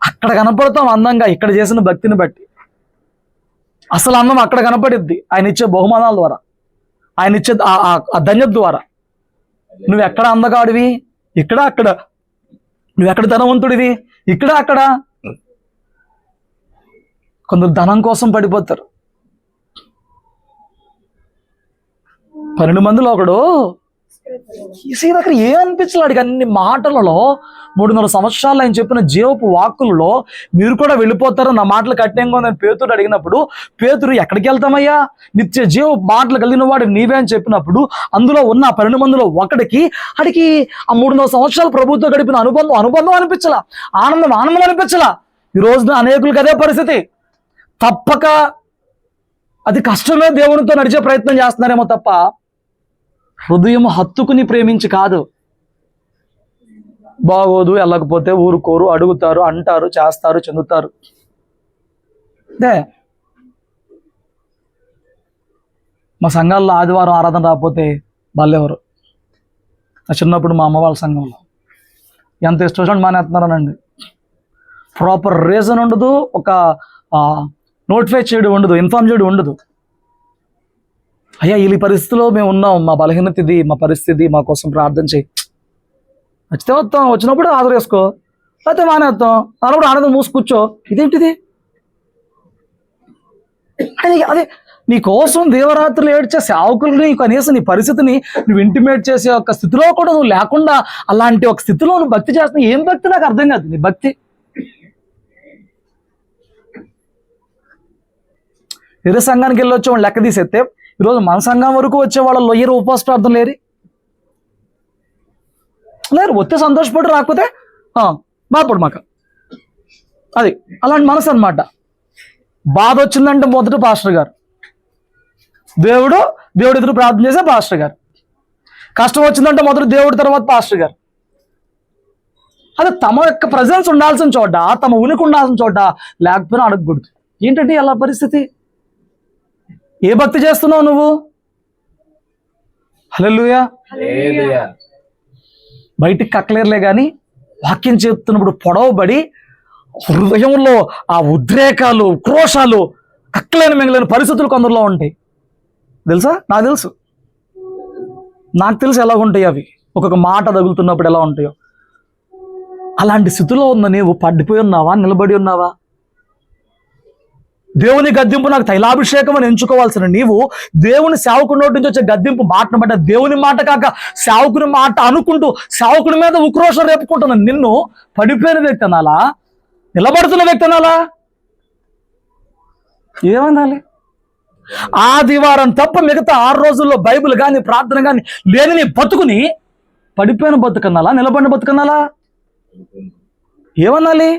అక్కడ కనపడతాం అందంగా, ఇక్కడ చేసిన భక్తిని బట్టి. అసలు అందం అక్కడ కనపడిద్ది, ఆయన ఇచ్చే బహుమానాల ద్వారా, ఆయన ఇచ్చే ఆ ధన్యత ద్వారా. నువ్వు ఎక్కడ అందగాడివి? ఇక్కడ అక్కడ. నువ్వెక్కడ ధనవంతుడివి? ఇక్కడ అక్కడ. కొందరు ధనం కోసం పడిపోతారు. 12 మందిలో ఒకడు దగ్గర ఏమనిపించలేడు. అన్ని మాటలలో 300 సంవత్సరాలు ఆయన చెప్పిన జీవపు వాక్కులలో మీరు కూడా వెళ్ళిపోతారో నా మాటలు కఠినంగా ఉందని పేతురు అడిగినప్పుడు, పేతురు ఎక్కడికి వెళ్తామయ్యా, నిత్య జీవ మాటలు కలిగిన వాడు నీవే అని చెప్పినప్పుడు, అందులో ఉన్న 12 మందిలో ఒకడికి అడిగి ఆ 300 సంవత్సరాలు ప్రభుత్వం గడిపిన అనుబంధం అనిపించలా, ఆనందం అనిపించలా. ఈ రోజున అనేకులకు అదే పరిస్థితి. తప్పక అది కష్టమే దేవునితో నడిచే ప్రయత్నం చేస్తున్నారేమో తప్ప హృదయం హత్తుకుని ప్రేమించి కాదు. బాగోదు, వెళ్ళకపోతే ఊరుకోరు, అడుగుతారు, అంటారు, చేస్తారు, చెందుతారు. అదే మా సంఘాల్లో ఆదివారం ఆరాధన రాకపోతే వాళ్ళెవరు? నా చిన్నప్పుడు మా అమ్మ వాళ్ళ సంఘంలో ఎంత ఇష్టం మానేస్తున్నారనండి. ప్రాపర్ రీజన్ ఉండదు, ఒక నోటిఫై చేయడం ఉండదు, ఇన్ఫార్మ్ చేయడం ఉండదు. అయ్యా ఈ పరిస్థితిలో మేము ఉన్నాం, మా బలహీనత ఇది, మా పరిస్థితి, మా కోసం ప్రార్థన చేయి. నచ్చితే వస్తాం, వచ్చినప్పుడు హాజరు వేసుకో, లేకపోతే మానేస్తాం, అన్నప్పుడు ఆనందం మూసుకూర్చో. ఇదేంటిది? అదే నీ కోసం దేవరాత్రులు ఏడ్చే సేవకుల్ని కనీసం నీ పరిస్థితిని నువ్వు ఇంటిమేట్ చేసే ఒక స్థితిలో కూడా నువ్వు లేకుండా అలాంటి ఒక స్థితిలో నువ్వు భక్తి చేస్తున్నావు. ఏం భక్తి నాకు అర్థం కాదు నీ భక్తి. ఇరు సంఘానికి వెళ్ళొచ్చే వాళ్ళు లెక్క తీసేస్తే ఈరోజు మన సంఘం వరకు వచ్చే వాళ్ళలో ఏ ఉపవాస ప్రార్థన లేరు. వస్తే సంతోషపడు, రాకపోతే బాధపడు. మాకు అది అలాంటి మనసు అనమాట. బాధ వచ్చిందంటే మొదట పాస్టర్ గారు, దేవుడు ఎదురు ప్రార్థన చేసే పాస్టర్ గారు. కష్టం వచ్చిందంటే మొదట దేవుడు, తర్వాత పాస్టర్ గారు. అదే తమ యొక్క ప్రజెన్స్ ఉండాల్సిన చోట, తమ ఉనికి ఉండాల్సిన చోట లేకపోయినా అడగకూడదు. ఏంటంటే అలా పరిస్థితి? ఏ భక్తి చేస్తున్నావు నువ్వు? హల్లెలూయా. బయటికి కక్కలేరులే కానీ వాక్యం చెప్తున్నప్పుడు పొడవబడి హృదయంలో ఆ ఉద్రేకాలు, క్రోషాలు, కక్కలేని మింగలేని పరిస్థితులు కొందరిలో ఉంటాయి. తెలుసా? నాకు తెలుసు ఎలా ఉంటాయి అవి. ఒక్కొక్క మాట తగులుతున్నప్పుడు ఎలా ఉంటాయో. అలాంటి స్థితిలో ఉన్న నీవు పడిపోయి ఉన్నావా, నిలబడి ఉన్నావా? దేవుని గద్దింపు నాకు తైలాభిషేకం అని ఎంచుకోవాల్సిన నీవు దేవుని సేవకుడి నోటి నుంచి వచ్చే గద్దింపు మాటను బట్టి దేవుని మాట కాక సేవకుని మాట అనుకుంటూ సేవకుని మీద ఉక్రోషం రేపుకుంటున్న నిన్ను పడిపోయిన వ్యక్తి అనాలా, నిలబడుతున్న వ్యక్తి అనాలా? ఏమనాలి? ఆదివారం తప్ప మిగతా 6 రోజుల్లో బైబిల్ కానీ ప్రార్థన కానీ లేని నీ బతుకుని పడిపోయిన బతుకన్నాలా, నిలబడిన బతుకన్నాలా? ఏమనాలి?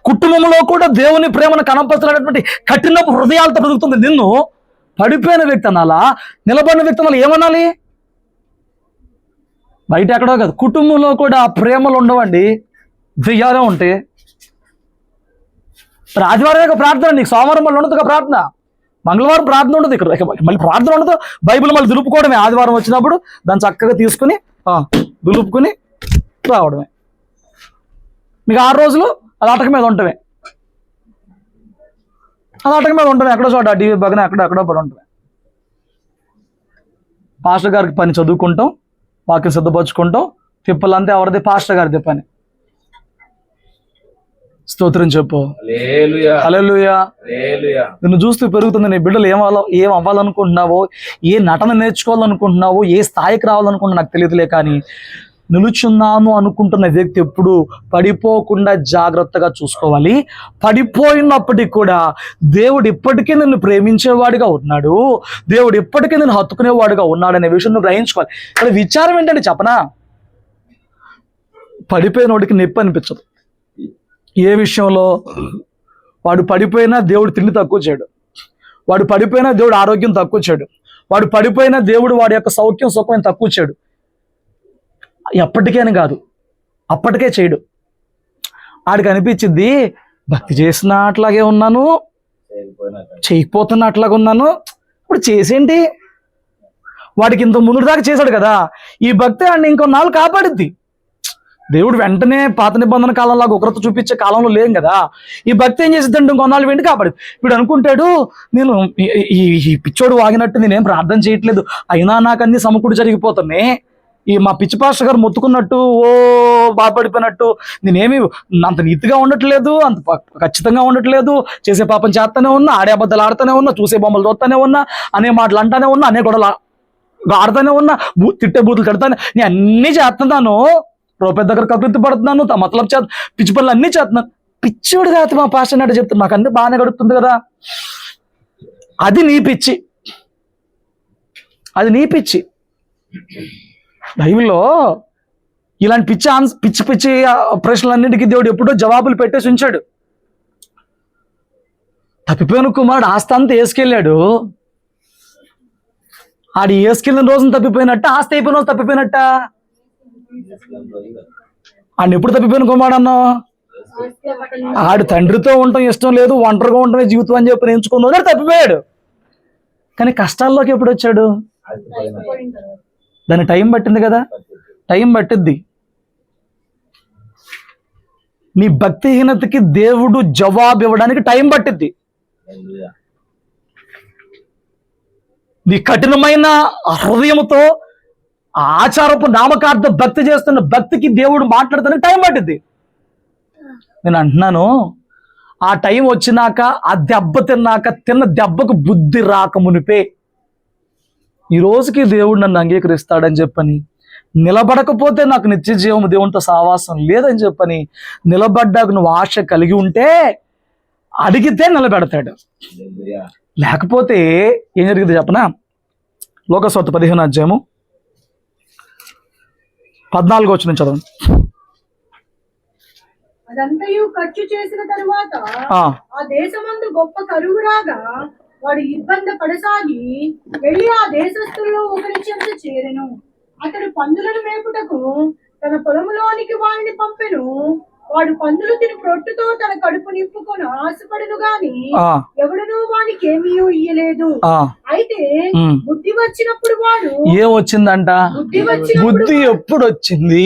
కుటుంబంలో కూడా దేవుని ప్రేమను కనపరచినటువంటి కఠిన హృదయాలతో బ్రతుకుతుంది నిన్ను పడిపోయిన వ్యక్తి అనాలా, నిలబడిన వ్యక్తి అనాలి? ఏమనాలి? బయట ఎక్కడో కాదు, కుటుంబంలో కూడా ప్రేమలు ఉండవండి, దెయ్యాలే ఉంటే. ఆదివారం ప్రార్థన, నీకు సోమవారం మళ్ళీ ఉండదుగా ప్రార్థన, మంగళవారం ప్రార్థన ఉండదు, ఇక్కడ మళ్ళీ ప్రార్థన ఉండదు. బైబిల్ మళ్ళీ దులుపుకోవడమే. ఆదివారం వచ్చినప్పుడు దాన్ని చక్కగా తీసుకుని దులుపుకుని రావడమే. మీకు 6 రోజులు అది ఆటక మీద ఉండటమే, ఎక్కడో చోట టీవీ పక్కన ఎక్కడో పడి ఉండటమే. పాస్టర్ గారికి పని చదువుకుంటాం, వాక్యం సిద్ధపరచుకుంటాం, తిప్పలంతే ఎవరిది? పాస్టర్ గారిది పని. స్తోత్రం చెప్పు. హల్లెలూయా. నిన్ను చూస్తూ పెరుగుతుంది నీ బిడ్డలు ఏం అవ్వాలనుకుంటున్నావో, ఏ నటన నేర్చుకోవాలనుకుంటున్నావో, ఏ స్థాయికి రావాలనుకుంటున్నా నాకు తెలియదులే, కానీ నిలుచున్నాను అనుకుంటున్న వ్యక్తి ఎప్పుడు పడిపోకుండా జాగ్రత్తగా చూసుకోవాలి. పడిపోయినప్పటికీ కూడా దేవుడు ఇప్పటికీ నిన్ను ప్రేమించేవాడిగా ఉన్నాడు, దేవుడు ఇప్పటికీ నిన్ను హత్తుకునేవాడుగా ఉన్నాడు అనే విషయం నువ్వు గ్రహించుకోవాలి. ఇక్కడ విచారం ఏంటంటే చెప్పనా, పడిపోయినోడికి నొప్పి అనిపించదు. ఏ విషయంలో? వాడు పడిపోయినా దేవుడు తిండి తక్కువ చేయడు, వాడు పడిపోయినా దేవుడు ఆరోగ్యం తక్కువ చేయడు, వాడు పడిపోయినా దేవుడు వాడి యొక్క సౌఖ్యం సుఖం తక్కువ చేయడు. ఎప్పటికైనా కాదు, అప్పటికే చేయడు. ఆడికి అనిపించింది భక్తి చేసిన అట్లాగే ఉన్నాను, చేయకపోతున్న అట్లాగే ఉన్నాను, ఇప్పుడు చేసేంటి? వాడికి ఇంత ముందు దాకా చేశాడు కదా, ఈ భక్తి ఆడిని ఇంకొన్నాళ్ళు కాపాడిద్ది. దేవుడు వెంటనే పాత నిబంధన కాలంలాగా ఒకరితో చూపించే కాలంలో లేం కదా. ఈ భక్తి ఏం చేసిద్దంటే ఇంకొన్నాళ్ళు వెంట కాపాడిద్ది. ఇప్పుడు అనుకుంటాడు, నేను ఈ పిచ్చోడు వాగినట్టు నేనేం ప్రార్థన చేయట్లేదు, అయినా నాకు అన్ని సమకూడి జరిగిపోతున్నాయి, ఈ మా పిచ్చి పాస్టర్ గారు మొత్తుకున్నట్టు బాధపడిపోయినట్టు నేనేమి అంత నీతిగా ఉండట్లేదు, అంత ఖచ్చితంగా ఉండట్లేదు, చేసే పాపం చేస్తూనే ఉన్నా, ఆడే అబద్ధాలు ఆడుతూనే ఉన్నా, చూసే బొమ్మలు చూస్తూనే ఉన్నా, అనే మాటలు అంటానే ఉన్నా, అనే గొడవలు ఆడుతూనే ఉన్నా, తిట్టే బూతులు తిడతానే, నేను అన్నీ చేస్తున్నాను, రూపాయి దగ్గర కకృతి పడుతున్నాను, మతలబ్ పిచ్చి పనులు అన్నీ చేస్తున్నాను. పిచ్చివాడు కాదు మా పాస్టర్ అంటే చెప్తాను, మాకు అన్నీ బాగానే గడుపుతుంది కదా. అది నీ పిచ్చి, అది నీ పిచ్చి. బైబిల్లో ఇలాంటి పిచ్చి ప్రశ్నలన్నింటికీ దేవుడు ఎప్పుడో జవాబులు పెట్టేసి ఉంచాడు. తప్పిపోయిన కుమారుడు ఆస్తి అంతా వేసుకెళ్ళాడు, ఆడు వేసుకెళ్ళిన రోజున తప్పిపోయినట్ట, ఆస్తి అయిపోయిన రోజు తప్పిపోయినట్ట? ఆడిని ఎప్పుడు తప్పిపోయిన కుమారుడు అన్నావు? ఆడు తండ్రితో ఉండటం ఇష్టం లేదు, ఒంటరిగా ఉండటమే జీవితం అని చెప్పి ఎంచుకున్నాడు, తప్పిపోయాడు. కానీ కష్టాల్లోకి ఎప్పుడు వచ్చాడు? దాని టైం పట్టింది కదా, టైం పట్టిద్ది. నీ భక్తిహీనతకి దేవుడు జవాబు ఇవ్వడానికి టైం పట్టిద్ది. నీ కఠినమైన హృదయంతో ఆచారపు నామకార్థ భక్తి చేస్తున్న భక్తికి దేవుడు మాట్లాడతానికి టైం పట్టిద్ది. నేను అంటున్నాను, ఆ టైం వచ్చినాక, ఆ దెబ్బ తిన్నాక, తిన్న దెబ్బకు బుద్ధి రాక మునిపే ఈ రోజుకి దేవుడు నన్ను అంగీకరిస్తాడని చెప్పని, నిలబడకపోతే నాకు నిత్య జీవం దేవునితో సావాసం లేదని చెప్పని నిలబడ్డాక నువ్వు ఆశ కలిగి ఉంటే అడిగితే నిలబెడతాడు. లేకపోతే ఏం జరిగింది చెప్పనా? లోకస్వార్త 15వ అధ్యాయము 14వ వచనం చదవండి. అదంతయు ఖర్చు చేసిన తరువాత ఆ దేశమందు గొప్ప కరువు రాగా వాడు ఇబ్బంది పడసాగి వెళ్ళి ఆ దేశస్థుల్లో ఒకరి చెంత చేరెను. అతడు పందులను మేపుటకు తన పొలంలోనికి వారిని పంపెను. వాడు పందులు తిని రొట్టుతో తన కడుపు నింపుకొని ఆశపడను గాని ఎవడనూ వానికి ఏమీ ఇయ్యలేదు. అయితే బుద్ధి వచ్చినప్పుడు వాడు ఏమొచ్చిందంట? బుద్ధి ఎప్పుడు వచ్చింది?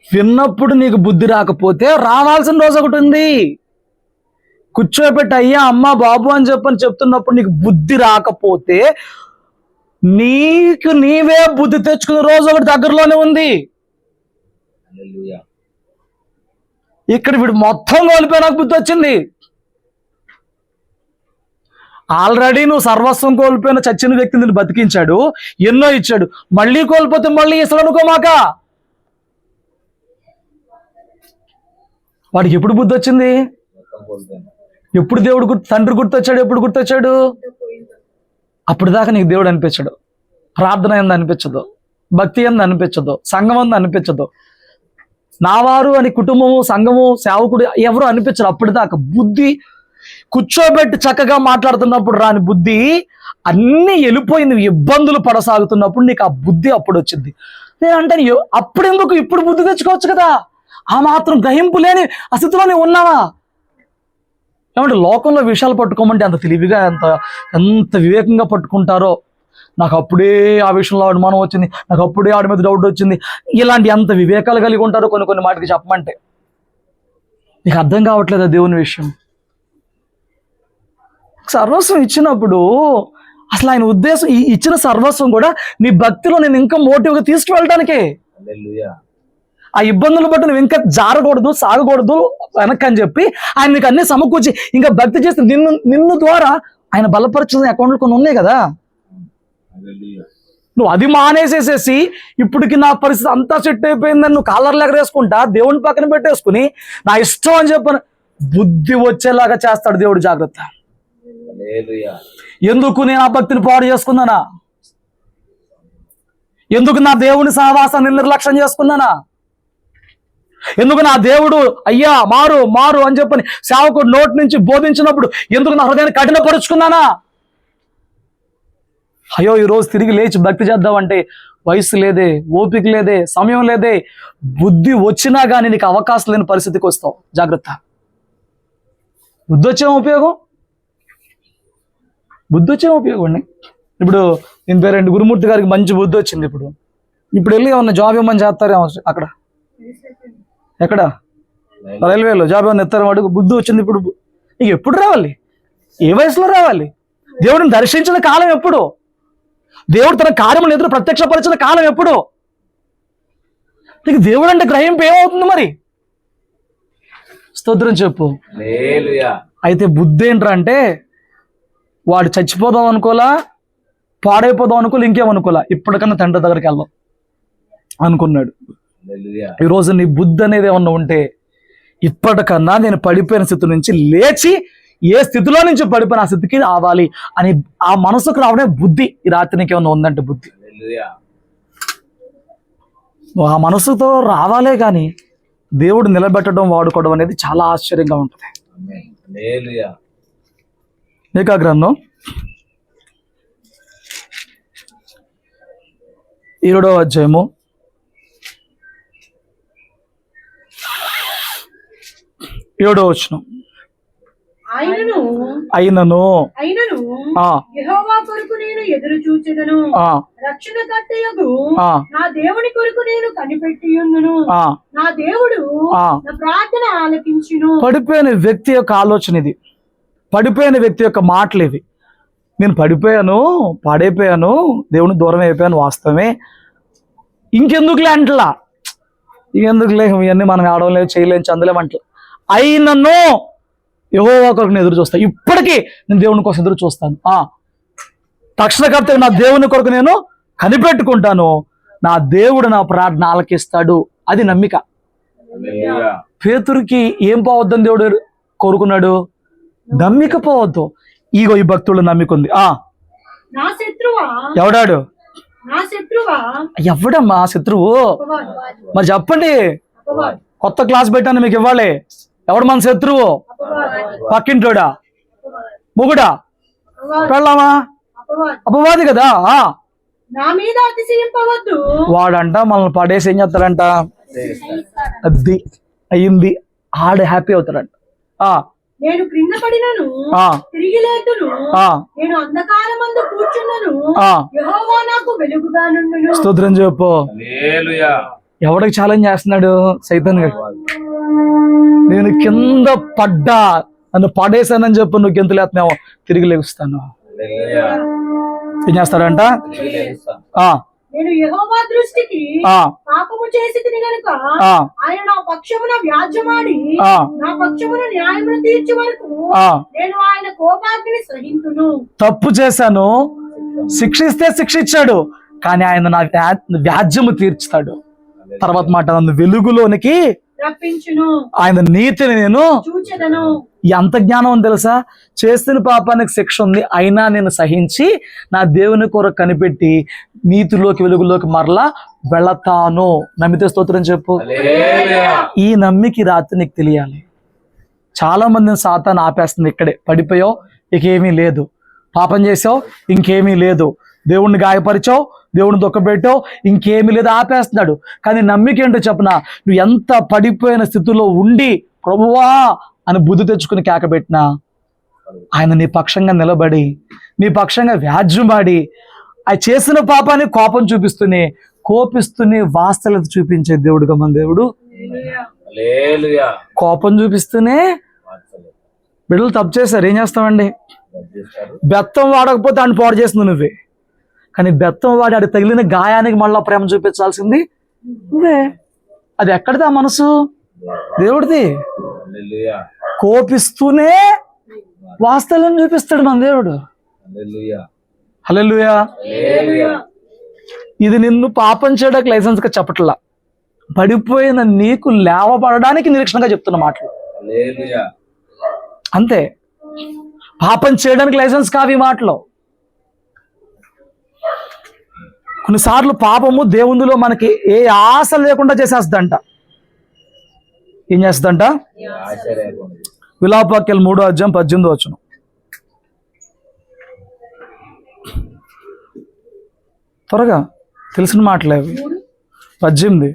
విన్నప్పుడు నీకు బుద్ధి రాకపోతే రావాల్సిన రోజు ఒకటి ఉంది. కూర్చోబెట్టి అయ్యా అమ్మ బాబు అని చెప్పని చెప్తున్నప్పుడు నీకు బుద్ధి రాకపోతే నీకు నీవే బుద్ధి తెచ్చుకునే రోజు ఒకటి దగ్గరలోనే ఉంది. ఇక్కడ వీడు మొత్తం కోల్పోయి నాకు బుద్ధి వచ్చింది. ఆల్రెడీ నువ్వు సర్వస్వం కోల్పోయిన చచ్చిన వ్యక్తిని నేను బతికించాడు, ఎన్నో ఇచ్చాడు. మళ్ళీ కోల్పోతే మళ్ళీ ఇస్తాడు అనుకోమాక. వాడికి ఎప్పుడు బుద్ధి వచ్చింది? ఎప్పుడు దేవుడు తండ్రి గుర్తొచ్చాడు? ఎప్పుడు గుర్తొచ్చాడు? అప్పుడు దాకా నీకు దేవుడు అనిపించడు, ప్రార్థన ఏంది అనిపించదు, భక్తి ఏంది అనిపించదు, సంఘం ఏంది అనిపించదు, నావారు అని కుటుంబము సంఘము సేవకుడు ఎవరు అనిపించరు. అప్పటిదాకా బుద్ధి కూర్చోబెట్టి చక్కగా మాట్లాడుతున్నప్పుడు రాని బుద్ధి అన్నీ వెళ్ళిపోయింది. ఇబ్బందులు పడసాగుతున్నప్పుడు నీకు ఆ బుద్ధి అప్పుడు వచ్చింది. నేను అంటే అప్పుడెందుకు ఇప్పుడు బుద్ధి తెచ్చుకోవచ్చు కదా. ఆ మాత్రం గ్రహింపు లేని ఆ స్థితిలో ఉన్నావా? ఏమంటే లోకంలో విషయాలు పట్టుకోమంటే అంత తెలివిగా ఎంత వివేకంగా పట్టుకుంటారో. నాకు అప్పుడే ఆ విషయంలో అనుమానం వచ్చింది, నాకు అప్పుడే ఆడి మీద డౌట్ వచ్చింది, ఇలాంటి ఎంత వివేకాలు కలిగి ఉంటారో కొన్ని మాటకి చెప్పమంటే. నీకు అర్థం కావట్లేదా దేవుని విషయం? సర్వస్వం ఇచ్చినప్పుడు అసలు ఆయన ఉద్దేశం ఇచ్చిన సర్వస్వం కూడా నీ భక్తిలో నేను ఇంకా మోటివ్గా తీసుకువెళ్ళడానికే. ఆ ఇబ్బందులు బట్టి నువ్వు ఇంకా జారకూడదు, సాగకూడదు వెనక్కి అని చెప్పి ఆయన నీకు అన్ని సమకూర్చి ఇంకా భక్తి చేస్తే నిన్ను ద్వారా ఆయన బలపరిచిన అకౌంట్లు కొన్ని ఉన్నాయి కదా. నువ్వు అది మానేసేసేసి ఇప్పటికి నా పరిస్థితి అంతా సెట్ అయిపోయిందని నువ్వు కాలర్లు ఎగరేసుకుంటా దేవుని పక్కన పెట్టేసుకుని నా ఇష్టం అని చెప్పను బుద్ధి వచ్చేలాగా చేస్తాడు దేవుడు. జాగ్రత్త. ఎందుకు నేను ఆ భక్తిని పాడు చేసుకున్నానా? ఎందుకు నా దేవుని సహవాసాన్ని నిర్లక్ష్యం చేసుకున్నానా? ఎందుకు నా దేవుడు అయ్యా మారు మారు అని చెప్పని సేవకుడు నోటి నుంచి బోధించినప్పుడు ఎందుకు నా హృదయాన్ని కఠినపరుచుకున్నానా? అయ్యో ఈరోజు తిరిగి లేచి భక్తి చేద్దామంటే వయసు లేదే, ఓపిక లేదే, సమయం లేదే. బుద్ధి వచ్చినా కానీ నీకు అవకాశం లేని పరిస్థితికి వస్తావు. జాగ్రత్త. బుద్ధి వచ్చేం ఉపయోగం? బుద్ధి వచ్చేం ఉపయోగం? ఇప్పుడు దీని పేరేంటి, గురుమూర్తి గారికి మంచి బుద్ధి వచ్చింది. ఇప్పుడు వెళ్ళి ఏమన్నా జాబ్ ఇవ్వమని చేస్తారేమో అక్కడ, ఎక్కడ రైల్వేలో జాబ్ ఏమన్నా ఎత్తారు. వాడికి బుద్ధి వచ్చింది. ఇప్పుడు నీకు ఎప్పుడు రావాలి? ఏ వయసులో రావాలి? దేవుడిని దర్శించిన కాలం ఎప్పుడు? దేవుడు తన కార్యములు ఎదురు ప్రత్యక్షపరిచిన కాలం ఎప్పుడు? నీకు దేవుడు అంటే గ్రహింపు ఏమవుతుంది మరి? స్తోత్రం చెప్పు. అయితే బుద్ధి ఏంట్రా అంటే వాడు చచ్చిపోదాం అనుకోలా, పాడైపోదాం అనుకోలే, ఇంకేమనుకోలా, ఇప్పటికన్నా తండ్రి దగ్గరికి వెళ్దాం అనుకున్నాడు. ఈరోజు నీ బుద్ధి అనేది ఏమన్నా ఉంటే ఇప్పటికన్నా నేను పడిపోయిన స్థితి నుంచి లేచి ఏ స్థితిలో నుంచి పడిపోయిన ఆ స్థితికి రావాలి అని ఆ మనసుకు రావడమే బుద్ధి. ఈ రాత్రి నీకు ఏమన్నా ఉందంటే బుద్ధి. నువ్వు ఆ మనసుతో రావాలే కానీ దేవుడు నిలబెట్టడం వాడుకోవడం అనేది చాలా ఆశ్చర్యంగా ఉంటుంది. మీకా గ్రంథం 7వ అధ్యాయము 7వ వచనం. అయినను యెహోవా కొరకు నేను ఎదురు చూచెదను, రక్షణకర్తయగు నా దేవుని కొరకు నేను కనిపెట్టియుందును. నా దేవుడు నా ప్రార్థన ఆలకించును. పడిపోయిన వ్యక్తి యొక్క ఆలోచన ఇది. పడిపోయిన వ్యక్తి యొక్క మాటలు ఇవి. నేను పడిపోయాను, పాడైపోయాను, దేవుని దూరం అయిపోయాను, వాస్తవమే, ఇంకెందుకులే అంటలా, ఇంకెందుకులే ఇవన్నీ మనం ఆడలేము, చేయలేము, చందలేమంటలా. అయినను యెహోవా కొరకు నేను ఎదురు చూస్తాను. ఇప్పటికీ నేను దేవుని కోసం ఎదురు చూస్తాను. తక్షణకర్త నా దేవుని కొరకు నేను కనిపెట్టుకుంటాను. నా దేవుడు నా ప్రార్థన ఆలకిస్తాడు. అది నమ్మిక. పేతురుకి ఏం పోవద్దని దేవుడు కోరుకున్నాడు? నమ్మిక పోవద్దు. ఈగో ఈ భక్తుడు నమ్మిక ఉంది. ఎవడాడు? ఎవడమ్మా శత్రువు? మరి చెప్పండి. కొత్త క్లాస్ పెట్టాను మీకు ఇవ్వాలి. ఎవడు మన శత్రువు? పక్కింటోడా? మొగుడా? పెళ్ళామా? అపవాది కదా. నా మీద అతిశయింపవద్దు. వాడంట మనల్ని పడేసి ఏం చేస్తాడంట, అది అయ్యింది, ఆడ హ్యాపీ అవుతాడంట. నేను క్రింద పడినను తిరిగి లేతును, నేను అంధకారమందు కూర్చున్నను, యెహోవా నాకు వెలుగుగా నుండును. స్తోత్రం చెప్పు. ఎవడికి ఛాలెంజ్ చేస్తున్నాడు? సైతాన్ గారు. నేను కింద పడ్డా, నన్ను పడేసానని చెప్పు, నువ్వు గెంతులు వేస్తున్నావు, తిరిగి లేస్తాను. ఏం చేస్తాడంట? నేను యెహోవా దృష్టికి పాపము చేసితిని గనుక ఆయన నా పక్షమున వ్యాజ్యమాడి నా పక్షమున న్యాయమును తీర్చే వరకు నేను ఆయన కోపాగ్నిని సహింతును. తప్పు చేశాను, శిక్షిస్తే శిక్షించాడు, కానీ ఆయన నా వ్యాజ్యము తీర్చుతాడు. తర్వాత మాట, నన్ను వెలుగులోనికి రప్పించును, ఆయన నీతిని నేను చూచెదను. ఎంత జ్ఞానం అని తెలుసా? చేసిన పాపానికి శిక్ష ఉంది, అయినా నేను సహించి నా దేవుని కొరకు కనిపెట్టి నీతిలోకి వెలుగులోకి మరలా వెళతాను. నమ్మితే స్తోత్రం చెప్పు. ఈ నమ్మికి రాత్రి నీకు తెలియాలి. చాలా మందిని సాతాను ఆపేస్తుంది ఇక్కడే. పడిపోయావు, ఇకేమీ లేదు. పాపం చేసావు, ఇంకేమీ లేదు. దేవుణ్ణి గాయపరిచావు, దేవుడిని దుఃఖపెట్టావు, ఇంకేమీ లేదు, ఆపేస్తున్నాడు. కానీ నమ్మిక ఏంటో చెప్పనా, నువ్వు ఎంత పడిపోయిన స్థితిలో ఉండి ప్రభువా అని బుద్ధి తెచ్చుకుని కేకబెట్టినా ఆయన నీ పక్షంగా నిలబడి, నీ పక్షంగా వ్యాజ్యమాడి, ఆ చేసిన పాపాన్ని కోపం చూపిస్తూనే, కోపిస్తూనే వాస్తవత చూపించే దేవుడుగా మన దేవుడు. కోపం చూపిస్తూనే బిడ్డలు తప్పు చేశారు, ఏం చేస్తామండి? బెత్తం వాడకపోతే ఆయన పాడు చేస్తుంది నువ్వే, కానీ బెత్తం వాడి ఆడి తగిలిన గాయానికి మళ్ళా ప్రేమ చూపించాల్సింది నువ్వే. అది ఎక్కడిది ఆ మనసు? దేవుడిది. కోపిస్తూనే వాస్తవం చూపిస్తాడు మన దేవుడు. హల్లెలూయా. ఇది నిన్ను పాపం చేయడానికి లైసెన్స్ గా చెప్పట్లా, పడిపోయిన నీకు లేవబడడానికి నిరీక్షణగా చెప్తున్న మాటలు అంతే. పాపం చేయడానికి లైసెన్స్ కావి మాటలు. కొన్నిసార్లు పాపము దేవునిలో మనకి ఏ ఆశ లేకుండా చేసేస్తుందంట. ఏం చేస్తుందంట? విలాపవాక్యాలు 3:18 త్వరగా తెలిసిన మాటలే అవి. 18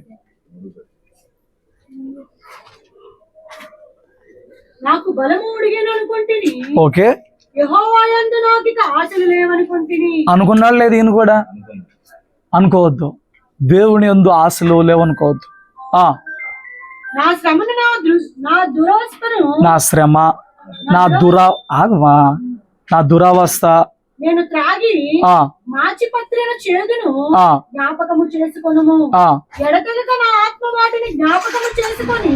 నాకు బలము ఉడిగేను అనుకుంటుని, ఓకే, యెహోవా యందు నాకు ఇక ఆశలు లేవనుకుంటుని. అనుకున్నాడు లేదు, ఈయన కూడా అనుకోవద్దు. దేవుని యందు ఆశలు లేవనుకోవద్దు. నా శ్రమను నా దురవస్థను, నా శ్రమ, నా దురవస్థ, నేను త్రాగి మాచిపత్రిన చేదును జ్ఞాపకము చేసుకొనుము. ఎడతెగక నా ఆత్మ వాటిని జ్ఞాపకము చేసుకొని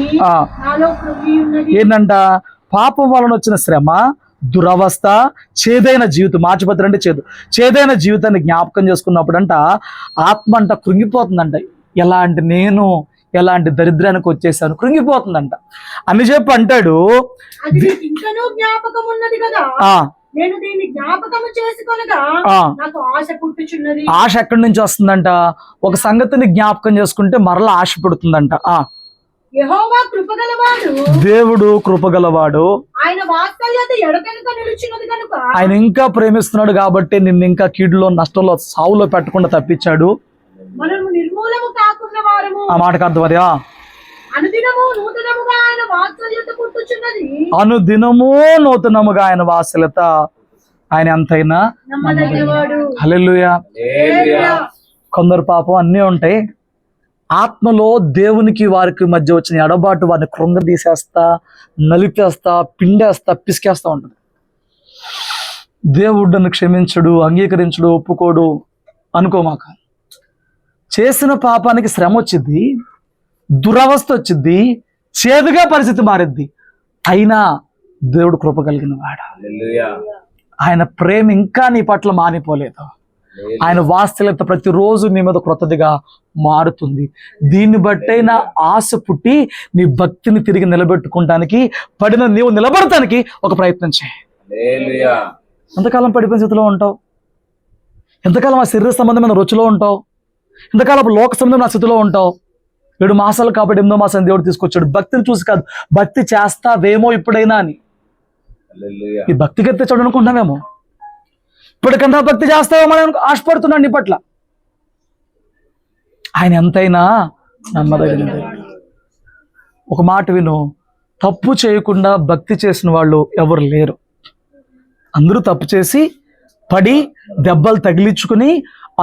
నాలో కృంగి ఉన్నది. ఏంటంట? పాపం వలన వచ్చిన శ్రమ, దురవస్థ, చేదైన జీవితం. మాచిపత్రి అంటే చేదు. చేదైన జీవితాన్ని జ్ఞాపకం చేసుకున్నప్పుడు అంట ఆత్మ అంట కృంగిపోతుందంట. ఎలాంటి నేను ఎలాంటి దరిద్రానికి వచ్చేసాను, కృంగిపోతుందంట అని చెప్పి అంటాడు. ఇంకనూ జ్ఞాపకం ఉన్నది కదా, నేను దీన్ని జ్ఞాపకము చేసుకొనగా నాకు ఆశ పుట్టుచున్నది. ఆశ ఎక్కడి నుంచి వస్తుందంట? ఒక సంగతిని జ్ఞాపకం చేసుకుంటే మరలా ఆశ పుడుతుందంట. యెహోవా కృపగలవాడు, దేవుడు కృపగలవాడు, ఆయన వాత్సల్యత ఎడతెగక నిలిచినది కనుక ఆయన ఇంకా ప్రేమిస్తున్నాడు కాబట్టి నిన్ను ఇంకా కీడులో, నష్టంలో, సావులో పెట్టకుండా తప్పించాడు. మనము నిర్మూలము కాకుండా వారము. ఆ మాటకు అర్థం అదే. అనుదినము నూతనముగా ఆయన వాత్సల్యత పుట్టుచున్నది. అనుదినము నూతనముగా ఆయన వాత్సల్యత. ఆయన ఎంతైనా నమ్మదగినవాడు. హల్లెలూయా. కొందరు పాపం అన్నీ ఉంటాయి, ఆత్మలో దేవునికి వారికి మధ్య వచ్చిన ఎడబాటు వారిని కృంగదీసేస్తా, నలిపేస్తా, పిండేస్తా, పిసికేస్తా ఉంటుంది. దేవుడిని క్షమించడు, అంగీకరించడు, ఒప్పుకోడు అనుకోమాక. చేసిన పాపానికి శ్రమ వచ్చింది, దురవస్థ వచ్చింది, చేదుగా పరిస్థితి మారిద్ది, అయినా దేవుడు కృప కలిగిన వాడు. ఆయన ప్రేమ ఇంకా నీ పట్ల మానిపోలేదు. ఆయన వాత్సల్యత ప్రతిరోజు నీ మీద క్రొత్తదిగా మారుతుంది. దీన్ని బట్టైనా ఆశ పుట్టి నీ భక్తిని తిరిగి నిలబెట్టుకోవడానికి, పడిన నీవు నిలబడటానికి ఒక ప్రయత్నం చేయి. ఎంతకాలం పడిపోయిన స్థితిలో ఉంటావు? ఎంతకాలం ఆ శరీర సంబంధమైన రుచిలో ఉంటావు? ఎంతకాలం లోక సంబంధమైన స్థితిలో ఉంటావు? 7 మాసాలు కాబట్టి 8వ మాసం దేవుడు తీసుకొచ్చాడు. భక్తిని చూసి కాదు, భక్తి చేస్తావేమో ఇప్పుడైనా అని. ఈ భక్తికి ఎత్తే చూడనుకుంటున్నావేమో, ఇప్పటికన్నా భక్తి చేస్తావేమో అని ఆశపడుతున్నాను నీ పట్ల. ఆయన ఎంతైనా నమ్మదగినది. ఒక మాట విను, తప్పు చేయకుండా భక్తి చేసిన వాళ్ళు ఎవరు లేరు. అందరూ తప్పు చేసి పడి దెబ్బలు తగిలించుకుని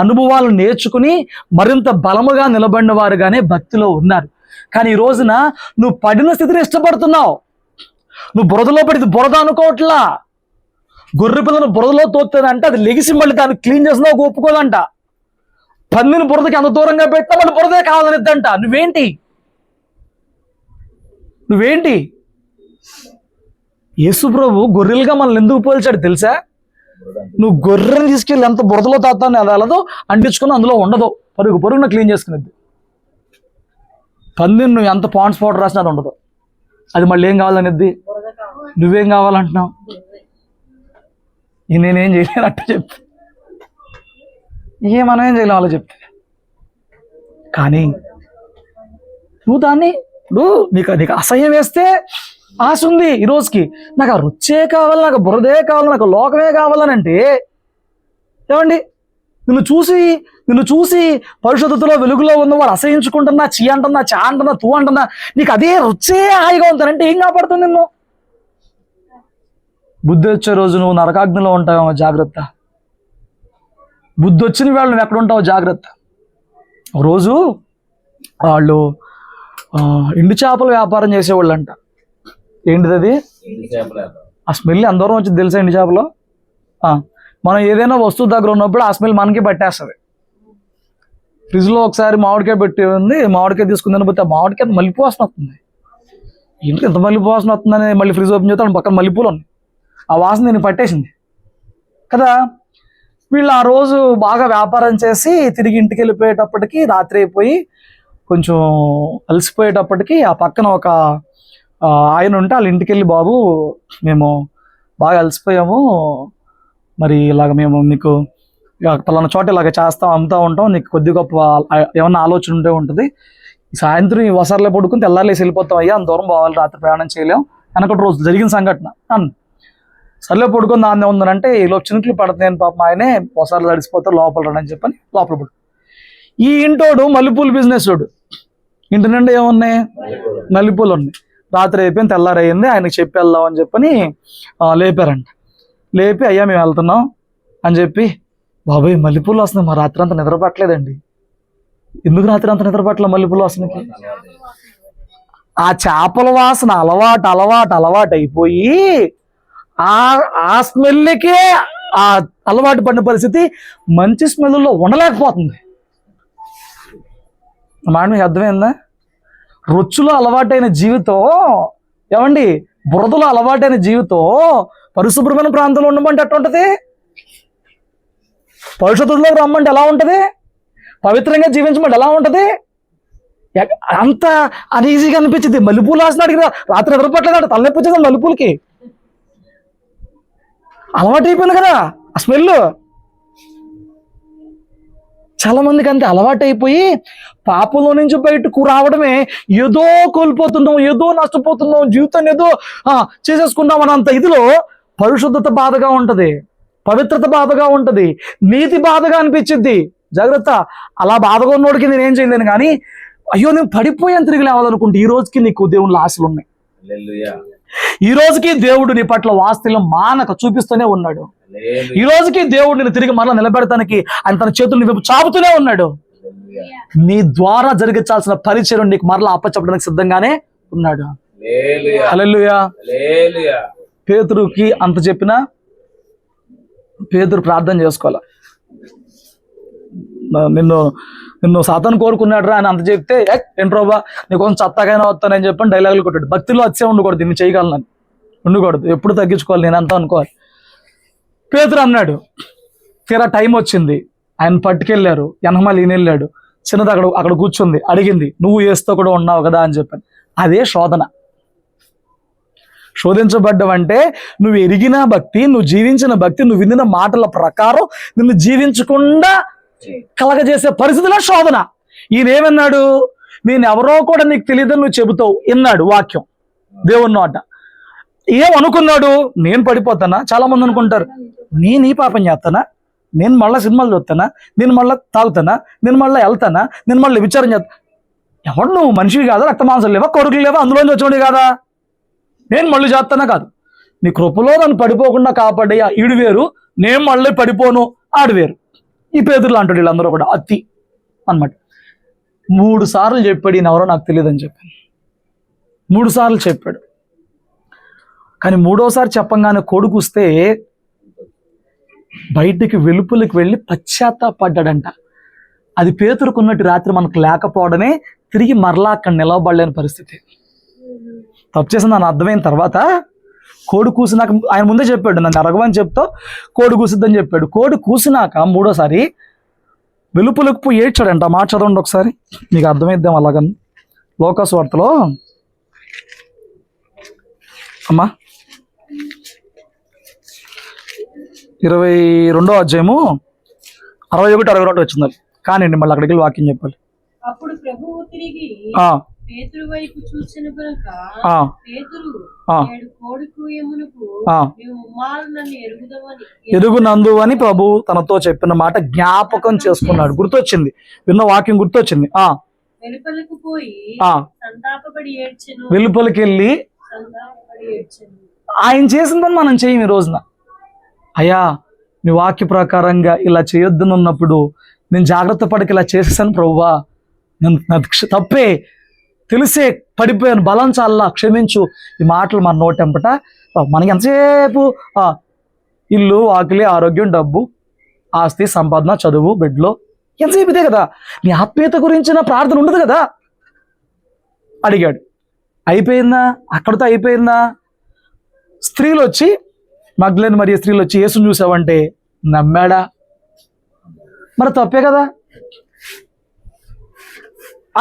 అనుభవాలు నేర్చుకుని మరింత బలముగా నిలబడిన వారుగానే భక్తిలో ఉన్నారు. కానీ ఈ రోజున నువ్వు పడిన స్థితిని ఇష్టపడుతున్నావు. నువ్వు బురదలో పడితే బురద అనుకోవట్లా. గొర్రె పిల్లను బురదలో తోస్తుందంటే అది లెగిసి మళ్ళీ దాన్ని క్లీన్ చేసినా ఒప్పుకోదంట. పందిని బురదకి ఎంత దూరంగా పెట్టినా మళ్ళీ బురదే కావాలనిద్దంట. నువ్వేంటి? యేసు ప్రభు గొర్రెలుగా మనల్ని ఎందుకు పోల్చాడు తెలుసా? నువ్వు గొర్రెని తీసుకెళ్ళి ఎంత బురదలో తాతాను అది అలదో అంటించుకుని అందులో ఉండదు, పరుగున క్లీన్ చేసుకునేది. పందిని నువ్వు ఎంత పాండ్స్ పౌడర్ రాసినా అది ఉండదు. అది మళ్ళీ ఏం కావాలనిద్ది? నువ్వేం కావాలంటున్నావు? నేనేం చేయలేనట్టు చెప్తే మనం ఏం చేయలేం అలా చెప్తే. కానీ నువ్వు దాన్ని నీకు అసహ్యం వేస్తే ఆశ ఉంది ఈ రోజుకి, నాకు ఆ రుచే కావాలి, నాకు బురదే కావాలి, నాకు లోకమే కావాలనంటే ఏమండి? నిన్ను చూసి పరిశుద్ధతలో వెలుగులో ఉన్నవాడు అసహించుకుంటున్నా, చీ అంటున్నా, చా అంటున్నా, తూ అంటున్నా, నీకు అదే రుచే హాయిగా ఉంటానంటే ఏం కాపాడుతుంది నిన్ను? బుద్ధి వచ్చే రోజు నువ్వు నరకాగ్నిలో ఉంటావేమో జాగ్రత్త. బుద్ధి వచ్చిన వాళ్ళు నువ్వు ఎక్కడ ఉంటావో జాగ్రత్త. రోజు వాళ్ళు ఎండు చేపల వ్యాపారం చేసేవాళ్ళు అంట. ఏంటిది అది? ఆ స్మెల్ అందరం వచ్చి తెలుసా? ఎండు చేపలు మనం ఏదైనా వస్తువు దగ్గర ఉన్నప్పుడు ఆ స్మెల్ మనకి పట్టేస్తుంది. ఫ్రిడ్జ్లో ఒకసారి మామిడికాయ పెట్టి ఉంది, మామిడికాయ తీసుకుందని పోతే ఆ మామిడికాయ మల్లెపూ వాసన వస్తుంది. ఇంట్లో ఎంత మల్లెపూ వాసన వస్తుందని మళ్ళీ ఫ్రిడ్జ్ ఓపెన్ చేస్తే పక్కన మల్లెపూలు ఉన్నాయి. ఆ వాసన నేను పట్టేసింది కదా. వీళ్ళు ఆ రోజు బాగా వ్యాపారం చేసి తిరిగి ఇంటికి వెళ్ళిపోయేటప్పటికి రాత్రి అయిపోయి కొంచెం అలసిపోయేటప్పటికి ఆ పక్కన ఒక ఆయన ఉంటే వాళ్ళ ఇంటికి వెళ్ళి, బాబు మేము బాగా అలసిపోయాము, మరి ఇలాగ మేము నీకు పలానా చోట ఇలాగ చేస్తాం, అమ్ముతూ ఉంటాం, నీకు కొద్ది గొప్ప ఏమన్నా ఆలోచన ఉంటే ఉంటుంది, సాయంత్రం ఈ వసారులో పడుకుని తెల్లారేసి వెళ్ళిపోతాం అయ్యా, అంత దూరం పోవాలి, రాత్రి ప్రయాణం చేయలేం, వెనకటి రోజు జరిగిన సంఘటన అన్న. సర్లే పడుకొని దాన్నే ఉందనంటే ఈలో చినుకులు పడుతున్నాయని పాపం ఆయనే వసారులు తడిసిపోతారు, లోపల రండి చెప్పని లోపల పడు. ఈ ఇంటోడు మల్లెపూలు బిజినెస్ వాడు, ఇంటి నిండా ఏమున్నాయి? మల్లెపూలు ఉన్నాయి. రాత్రి అయిపోయింది, తెల్లారయ్యింది, ఆయనకి చెప్పి వెళ్దాం అని చెప్పని లేపారంట. లేపి అయ్యా మేము వెళ్తున్నాం అని చెప్పి, బాబాయ్ మల్లెపూలు వస్తున్నాయి, మా రాత్రి అంతా నిద్ర పట్టలేదండి. ఎందుకు రాత్రి అంతా నిద్ర పట్టలే? మల్లెపూలు వస్తున్నాయి. ఆ చేపల వాసన అలవాటు అయిపోయి ఆ స్మెల్కే ఆ అలవాటు పడిన పరిస్థితి మంచి స్మెల్లో ఉండలేకపోతుంది. మాట మీకు అర్థమైందా? రొచ్చులో అలవాటైన జీవితం, ఏమండి బురదలో అలవాటైన జీవితం పరిశుభ్రమైన ప్రాంతంలో ఉండమంటే ఎట్లా ఉంటుంది? పరిశుద్ధుల్లోకి రమ్మంటే ఎలా ఉంటుంది? పవిత్రంగా జీవించమంటే ఎలా ఉంటుంది? అంత అన్ఈజీగా అనిపించింది. మల్లెపూలు వాసన అడిగిన రాత్రి నిద్రపట్టలేదంట, తలనొప్పి వచ్చేది మల్లెపూలకి. అలవాటు అయిపోయింది కదా ఆ స్మెల్. చాలా మందికి అంతే అలవాటు అయిపోయి పాపంలో నుంచి బయటకు రావడమే ఏదో కోల్పోతున్నాం, ఏదో నష్టపోతున్నాం, జీవితాన్ని ఏదో చేసేసుకుందాం అన్నంత ఇదిలో పరిశుద్ధత బాధగా ఉంటది, పవిత్రత బాధగా ఉంటది, నీతి బాధగా అనిపించింది. జాగ్రత్త. అలా బాధగా ఉన్నోడికి నేనేం చేయలేను, కానీ అయ్యో నేను పడిపోయాను తిరిగి లేవాలనుకుంటే ఈ రోజుకి నీకు దేవుళ్ళ ఆశలు ఉన్నాయి. ఈ రోజుకి దేవుడు నీ పట్ల వాస్తవం మానక చూపిస్తూనే ఉన్నాడు. ఈ రోజుకి దేవుడు నేను తిరిగి మరలా నిలబెడతానికి ఆయన తన చేతులు వైపు చాపుతూనే ఉన్నాడు. నీ ద్వారా జరిగించాల్సిన పరిచయం నీకు మరలా అప్పచెప్పడానికి సిద్ధంగానే ఉన్నాడు. హల్లెలూయా. పేతురుకి అంత చెప్పినా పేతురు ప్రార్థన చేసుకోవాల. నిన్ను సాతాను కోరుకున్నాడు రా అని అంత చెప్తే ఏంట్రోబా నీకోసం చత్తగానే వస్తానని చెప్పని డైలాగులు కొట్టాడు. భక్తిలో వచ్చే ఉండకూడదు, దీన్ని చేయగలను ఉండకూడదు, ఎప్పుడు తగ్గించుకోవాలి నేను అంతా అనుకోవాలి. పేతురు అన్నాడు. తీరా టైం వచ్చింది, ఆయన పట్టుకెళ్ళారు, ఎనమల్ ఈయన వెళ్ళాడు, చిన్నది అక్కడ కూర్చుంది, అడిగింది నువ్వు ఏస్తో కూడా ఉన్నావు కదా అని చెప్పని. అదే శోధన. శోధించబడ్డవంటే నువ్వు ఎరిగిన భక్తి, నువ్వు జీవించిన భక్తి, నువ్వు వినిన మాటల ప్రకారం నిన్ను జీవించకుండా కలగజేసే పరిస్థితిలో శోధన. ఈయన ఏమన్నాడు? నేను ఎవరో కూడా నీకు తెలియదని నువ్వు చెబుతావు విన్నాడు వాక్యం దేవుని నోట. ఏమనుకున్నాడు? నేను పడిపోతానా? చాలా మంది అనుకుంటారు నేను ఈ పాపం చేస్తానా, నేను మళ్ళీ సినిమాలు చూస్తానా, నేను మళ్ళీ తాగుతానా, నేను మళ్ళీ వెళ్తానా, నేను మళ్ళీ విచారం చేస్తా? ఎవడు నువ్వు? మనిషివి కాదా? రక్త మాంసం లేవా? కొడుకులు లేవా? అందులోంచి వచ్చినోడి కాదా? నేను మళ్ళీ చేస్తానా? కాదు. నీ కృపలో నన్ను పడిపోకుండా కాపాడే ఆ ఈడు వేరు, నేను మళ్ళీ పడిపోను ఆడు వేరు. ఈ పేదలు అంటాడు వీళ్ళందరూ కూడా అతి అన్నమాట. 3 సార్లు చెప్పాడు ఈయన ఎవరో నాకు తెలియదని చెప్పాను. 3 సార్లు చెప్పాడు. కానీ 3వసారి చెప్పంగానే కొడుకు వస్తే బయటికి వెలుపులకి వెళ్ళి పశ్చాత్తాపడ్డాడంట. అది పేతురుకున్నట్టు రాత్రి మనకు లేకపోవడమే తిరిగి మరలా అక్కడ నిలవబడలేని పరిస్థితి. తప్పు చేసిన దాన్ని అర్థమైన తర్వాత కోడి కూసినాక ఆయన ముందే చెప్పాడు, నన్ను అరగమని చెప్తా కోడి కూసిద్దని చెప్పాడు. కోడి కూసినాక 3వసారి వెలుపులకు పోయి ఏడ్చాడంట. మాట చదవండి ఒకసారి, మీకు అర్థమైద్దాం. అలాగని లోకాసు వార్తలో అమ్మా 22వ అధ్యాయము 61, 62 వచ్చింది. కానీ మళ్ళీ అక్కడికి వెళ్ళి వాక్యం చెప్పాలి. అప్పుడు ప్రభువు తిరిగి పేతురు వైపు చూసిన గనుక పేతురు నేడు కోడుకు యమునకు నీవు ముమ్మారు నన్ను ఎరుగునందు అని ప్రభు తనతో చెప్పిన మాట జ్ఞాపకం చేసుకున్నాడు. గుర్తొచ్చింది, విన్న వాక్యం గుర్తొచ్చింది. వెలుపలకు పోయి సంతాపపడి ఏడ్చెను. వెలుపలికి వెళ్ళి సంతాపపడి ఏడ్చెను. ఆయన చేసిందని మనం చేయం ఈ రోజున. అయ్యా నీ వాక్య ప్రకారంగా ఇలా చేయొద్దని ఉన్నప్పుడు నేను జాగ్రత్త పడికి ఇలా చేసేసాను ప్రభువా, నేను తప్పే తెలిసే పడిపోయాను, బలం చాలా క్షమించు. ఈ మాటలు మన నోటెంపట మనకి ఎంతసేపు ఇల్లు, వాకిలి, ఆరోగ్యం, డబ్బు, ఆస్తి, సంపాదన, చదువు, బెడ్లో ఎంతసేపు ఇదే కదా. నీ ఆత్మీయత గురించిన ప్రార్థన ఉండదు కదా. అడిగాడు. అయిపోయిందా? అక్కడితో అయిపోయిందా? స్త్రీలు వచ్చి మగ్దలేనే మరియ స్త్రీలు వచ్చి యేసుని చూసావంటే నమ్మాడా? మరి తప్పే కదా.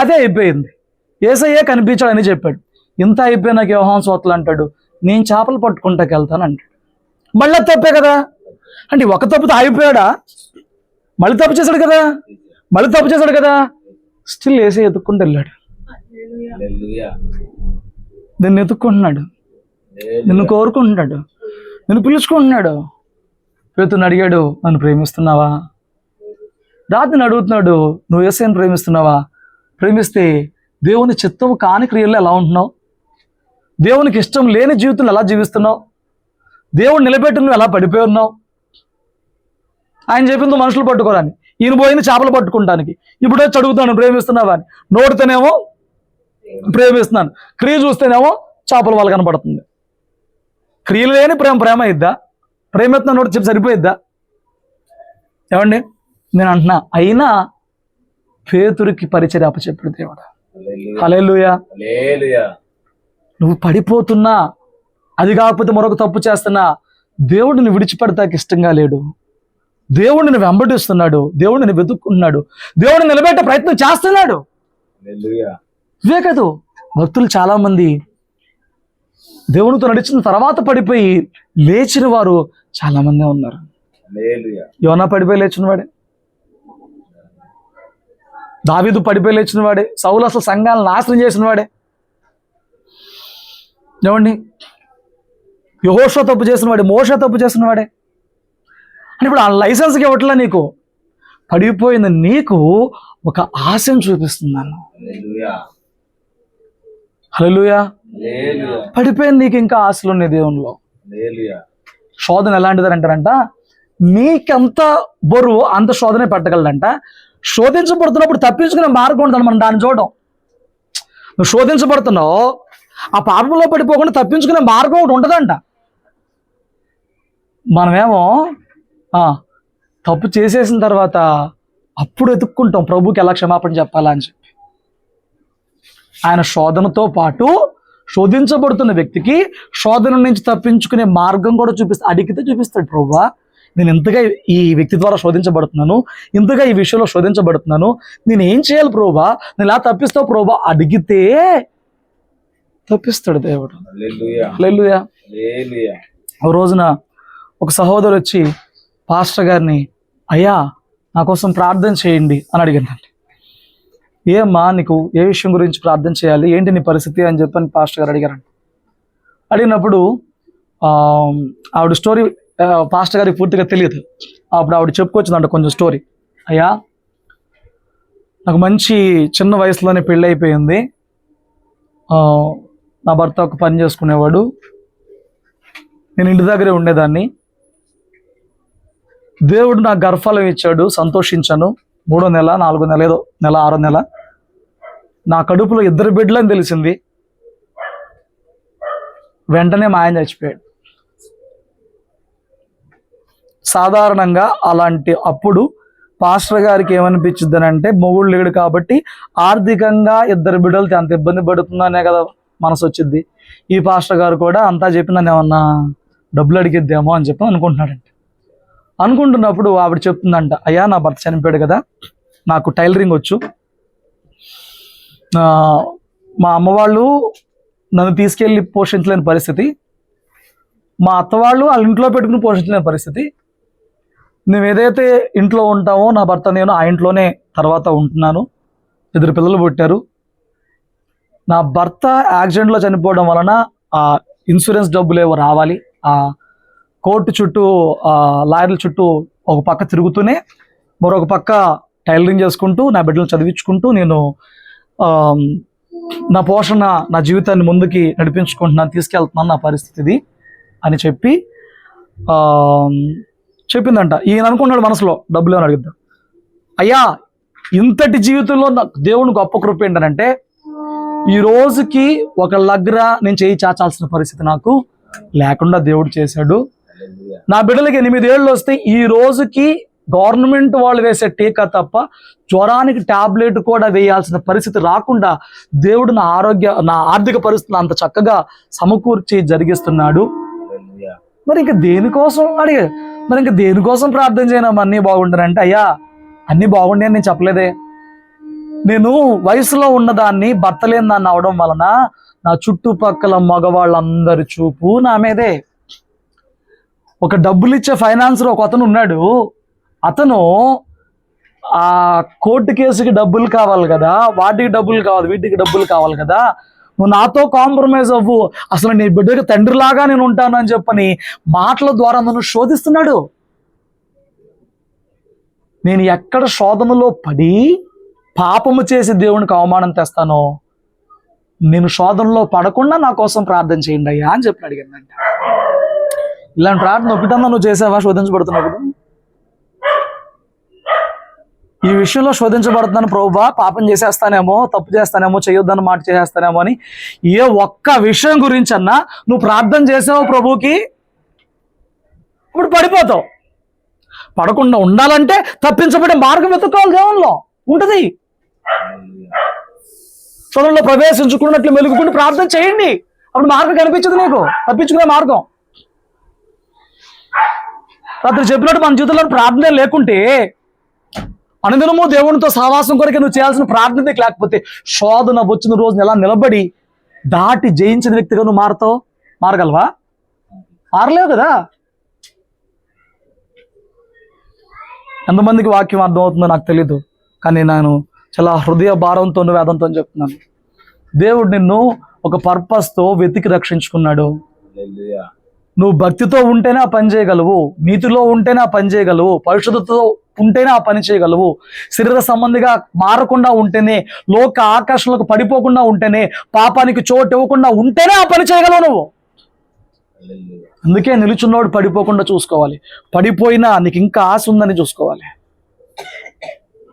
అదే అయిపోయింది. యేసయ్యే కనిపించాడని చెప్పాడు. ఇంత అయిపోయినాక యోహాను సోతలు అంటాడు, నేను చేపలు పట్టుకుంటాకి వెళ్తాను అంటాడు. మళ్ళీ తప్పే కదా. అంటే ఒక తప్పుతో అయిపోయాడా? మళ్ళీ తప్పు చేశాడు కదా. స్టిల్ యేసయ్య ఎత్తుక్కుంటూ వెళ్ళాడు. నిన్ను ఎత్తుక్కుంటున్నాడు, నిన్ను కోరుకుంటున్నాడు, నిన్ను పిలుచుకుంటున్నాడు. పేతురుని అడిగాడు, నన్ను ప్రేమిస్తున్నావా? రాత్రిని అడుగుతున్నాడు, నువ్వు యేసయ్యను ప్రేమిస్తున్నావా? ప్రేమిస్తే దేవుని చిత్తం కాని క్రియల్లో ఎలా ఉంటున్నావు? దేవునికి ఇష్టం లేని జీవితంలో ఎలా జీవిస్తున్నావు? దేవుడు నిలబెట్టి నువ్వు ఎలా పడిపోయి ఉన్నావు? ఆయన చెప్పింది మనుషులు పట్టుకోరాని, ఈయన పోయింది చేపలు పట్టుకుంటానికి. ఇప్పుడు వచ్చి అడుగుతాను ప్రేమిస్తున్నావా అని. నోడితేనేమో ప్రేమిస్తున్నాను, క్రియ చూస్తేనేమో చేపల వల్ల కనపడుతుంది. క్రియలు లేని ప్రేమ ఇద్దా? ప్రేమిస్తున్నా నోటి చెప్పి సరిపోయిద్దా? ఏమండి నేను అంటున్నా. అయినా పేతురికి పరిచర్య అప్పచెప్పాడు దేవుడు. హల్లెలూయా. నువ్వు పడిపోతున్నా, అది కాకపోతే మరొక తప్పు చేస్తున్నా, దేవుడిని విడిచిపెడతాకి ఇష్టంగా లేడు. దేవుడిని వెంబడిస్తున్నాడు, దేవుడిని వెతుక్కుంటున్నాడు, దేవుడిని నిలబెట్టే ప్రయత్నం చేస్తున్నాడు. ఇవే కాదు, భక్తులు చాలా మంది దేవునితో నడిచిన తర్వాత పడిపోయి లేచిన వారు చాలా మందే ఉన్నారు. యోనా పడిపోయి లేచిన వాడే, దావీదు పడిపోయి లేచిన వాడే, సౌలు అసలు సంఘాలను నాశనం చేసిన వాడే. ఏమండి యెహోషువ తప్పు చేసిన వాడే, మోషే తప్పు చేసిన వాడే. అంటే ఇప్పుడు ఆ లైసెన్స్కి ఇవ్వట్లా, నీకు పడిపోయింది, నీకు ఒక ఆశను చూపిస్తున్నాను. హల్లెలూయా. పడిపోయింది, నీకు ఇంకా ఆశలు ఉన్నాయి దేవునిలో. శోధన ఎలాంటిదని అంటారంట, నీకెంత బరువు అంత శోధనే పెట్టగలడంట. శోధించబడుతున్నప్పుడు తప్పించుకునే మార్గం ఉంటుంది. మనం దాన్ని చూడడం. నువ్వు శోధించబడుతున్నావు, ఆ పాపంలో పడిపోకుండా తప్పించుకునే మార్గం ఒకటి ఉంటుందంట. మనమేమో తప్పు చేసేసిన తర్వాత అప్పుడు ఎత్తుక్కుంటాం ప్రభుకి ఎలా క్షమాపణ చెప్పాలా అని చెప్పి. ఆయన శోధనతో పాటు శోధించబడుతున్న వ్యక్తికి శోధన నుంచి తప్పించుకునే మార్గం కూడా అడిగితే చూపిస్తాడు. ప్రభువా, నేను ఇంతగా ఈ వ్యక్తి ద్వారా శోధించబడుతున్నాను, ఇంతగా ఈ విషయంలో శోధించబడుతున్నాను, నేను ఏం చేయాలి ప్రభువా, నేను ఇలా తప్పిస్తావు ప్రభువా అడిగితే తప్పిస్తాడు దేవుడు. హల్లెలూయా. ఒక రోజున ఒక సహోదరు వచ్చి పాస్టర్ గారిని, అయ్యా నా కోసం ప్రార్థన చేయండి అని అడిగానండి. ఏమ్మా, నీకు ఏ విషయం గురించి ప్రార్థన చేయాలి, ఏంటి నీ పరిస్థితి అని చెప్పని పాస్టర్ గారు అడిగారండి. అడిగినప్పుడు ఆవిడ స్టోరీ పాస్టర్ గారికి పూర్తిగా తెలియదు. అప్పుడు ఆవిడ చెప్పుకొచ్చిందంట కొంచెం స్టోరీ. అయ్యా, నాకు మంచి చిన్న వయసులోనే పెళ్ళి అయిపోయింది. నా భర్త ఒక పని చేసుకునేవాడు, నేను ఇంటి దగ్గరే ఉండేదాన్ని. దేవుడు నాకు గర్భఫలం ఇచ్చాడు, సంతోషించాను. 3వ నెల 4వ నెల ఏదో నెల 6వ నెల నా కడుపులో 2 బిడ్డలు అని తెలిసింది. వెంటనే మా ఆయన చచ్చిపోయాడు. సాధారణంగా అలాంటి అప్పుడు పాస్టర్ గారికి ఏమనిపించింది అంటే, మొగుడు లేడు కాబట్టి ఆర్థికంగా 2 బిడ్డలతో అంత ఇబ్బంది పడుతుందనే కదా మనసు వచ్చింది. ఈ పాస్టర్ గారు కూడా అంతా చెప్పి నన్ను ఏమన్నా డబ్బులు అడిగిద్దేమో అని చెప్పి అనుకుంటున్నాడంట. అనుకుంటున్నప్పుడు ఆవిడ చెప్తుందంట, అయ్యా నా భర్త చనిపోయాడు కదా, నాకు టైలరింగ్ వచ్చు. మా అమ్మ వాళ్ళు నన్ను తీసుకెళ్ళి పోషించలేని పరిస్థితి, మా అత్త వాళ్ళు వాళ్ళ ఇంట్లో పెట్టుకుని పోషించలేని పరిస్థితి. మేము ఏదైతే ఇంట్లో ఉంటామో నా భర్త నేను ఆ ఇంట్లోనే తర్వాత ఉంటున్నాను. 2 పిల్లలు పుట్టారు. నా భర్త యాక్సిడెంట్లో చనిపోవడం వలన ఆ ఇన్సూరెన్స్ డబ్బులు ఏవో రావాలి. ఆ కోర్టు చుట్టూ లాయర్ల చుట్టూ ఒక పక్క తిరుగుతూనే మరొక పక్క టైలరింగ్ చేసుకుంటూ నా బిడ్డలను చదివించుకుంటూ నేను నా పోషణ, నా జీవితాన్ని ముందుకి నడిపించుకుంటున్నాను, తీసుకెళ్తున్నాను, నా పరిస్థితి ఇది అని చెప్పిందంట. ఈయన అనుకున్నాడు మనసులో, డబ్బులు ఏమని అడిగిద్దాం. అయ్యా, ఇంతటి జీవితంలో దేవుని గొప్ప కృప ఏంటంటే, ఈ రోజుకి ఒకళ్ళ దగ్గర నేను చేయి చాచాల్సిన పరిస్థితి నాకు లేకుండా దేవుడు చేశాడు. నా బిడ్డలకి 8 ఏళ్ళు వస్తే ఈ రోజుకి గవర్నమెంట్ వాళ్ళు వేసే టీకా తప్ప జ్వరానికి టాబ్లెట్ కూడా వేయాల్సిన పరిస్థితి రాకుండా దేవుడు నా ఆర్థిక పరిస్థితులు అంత చక్కగా సమకూర్చి జరిగిస్తున్నాడు. మరి ఇంకా దేనికోసం ప్రార్థన చేయను? అన్నీ బాగుంటానంటే, అయ్యా అన్నీ బాగుండే అని నేను చెప్పలేదే. నేను వయసులో ఉన్నదాన్ని, భర్త లేని దాన్ని అవడం వలన నా చుట్టుపక్కల మగవాళ్ళందరి చూపు నా మీదే. ఒక డబ్బులు ఇచ్చే ఫైనాన్సర్ ఒక అతను ఉన్నాడు. అతను ఆ కోర్టు కేసుకి డబ్బులు కావాలి కదా, వాటికి డబ్బులు కావాలి, వీటికి డబ్బులు కావాలి కదా, నువ్వు నాతో కాంప్రమైజ్ అవ్వు, అసలు నీ బిడ్డకి తండ్రిలాగా నేను ఉంటాను అని చెప్పని మాటల ద్వారా నన్ను శోధిస్తున్నాడు. నేను ఎక్కడ శోధనలో పడి పాపము చేసి దేవునికి అవమానం తెస్తానో, నేను శోధనలో పడకుండా నా కోసం ప్రార్థన చేయండి అయ్యా అని చెప్పి అడిగిందంట. ఇలాంటి ప్రార్థన ఒకటన్నా నువ్వు చేసావా శోధించబడుతున్నప్పుడు? ఈ విషయంలో శోధించబడుతున్నాను ప్రభువా, పాపం చేసేస్తానేమో, తప్పు చేస్తానేమో, చేయొద్దన్న మాట చేసేస్తానేమో అని ఏ ఒక్క విషయం గురించి అన్నా నువ్వు ప్రార్థన చేసావు ప్రభుకి, ఇప్పుడు పడిపోతావు. పడకుండా ఉండాలంటే తప్పించబడే మార్గం వెతుక్కోవాలి. దేవుల్లో ఉంటుంది. శోధనలో ప్రవేశించుకున్నట్లు మెలుగుకుంటూ ప్రార్థన చేయండి, అప్పుడు మార్గం కనిపించదు నీకు, తప్పించుకునే మార్గం. రాత్రి చెప్పినట్టు మన జీవితంలో ప్రార్థన లేకుంటే, అనుదినము దేవునితో సహవాసం కొరకే నువ్వు చేయాల్సిన ప్రార్థన లేకపోతే, శోధన వచ్చిన రోజున ఎలా నిలబడి దాటి జయించిన వ్యక్తిగా నువ్వు మారగలవా? మారలేవు కదా. ఎంతమందికి వాక్యం అర్థమవుతుందో నాకు తెలీదు, కానీ నేను చాలా హృదయ భారంతో వేదంతో చెప్తున్నాను. దేవుడు నిన్ను ఒక పర్పస్తో వెతికి రక్షించుకున్నాడు. నువ్వు భక్తితో ఉంటేనే ఆ పని చేయగలవు, నీతిలో ఉంటేనే ఆ పని చేయగలవు, పరిశుద్ధతతో ఉంటేనే ఆ పని చేయగలవు, శరీర సంబంధిగా మారకుండా ఉంటేనే, లోక ఆకర్షణలకు పడిపోకుండా ఉంటేనే, పాపానికి చోటు ఇవ్వకుండా ఉంటేనే ఆ పని చేయగలవు నువ్వు. అందుకే నిలుచున్నోడు పడిపోకుండా చూసుకోవాలి. పడిపోయినా నీకు ఇంకా ఆశ ఉందని చూసుకోవాలి.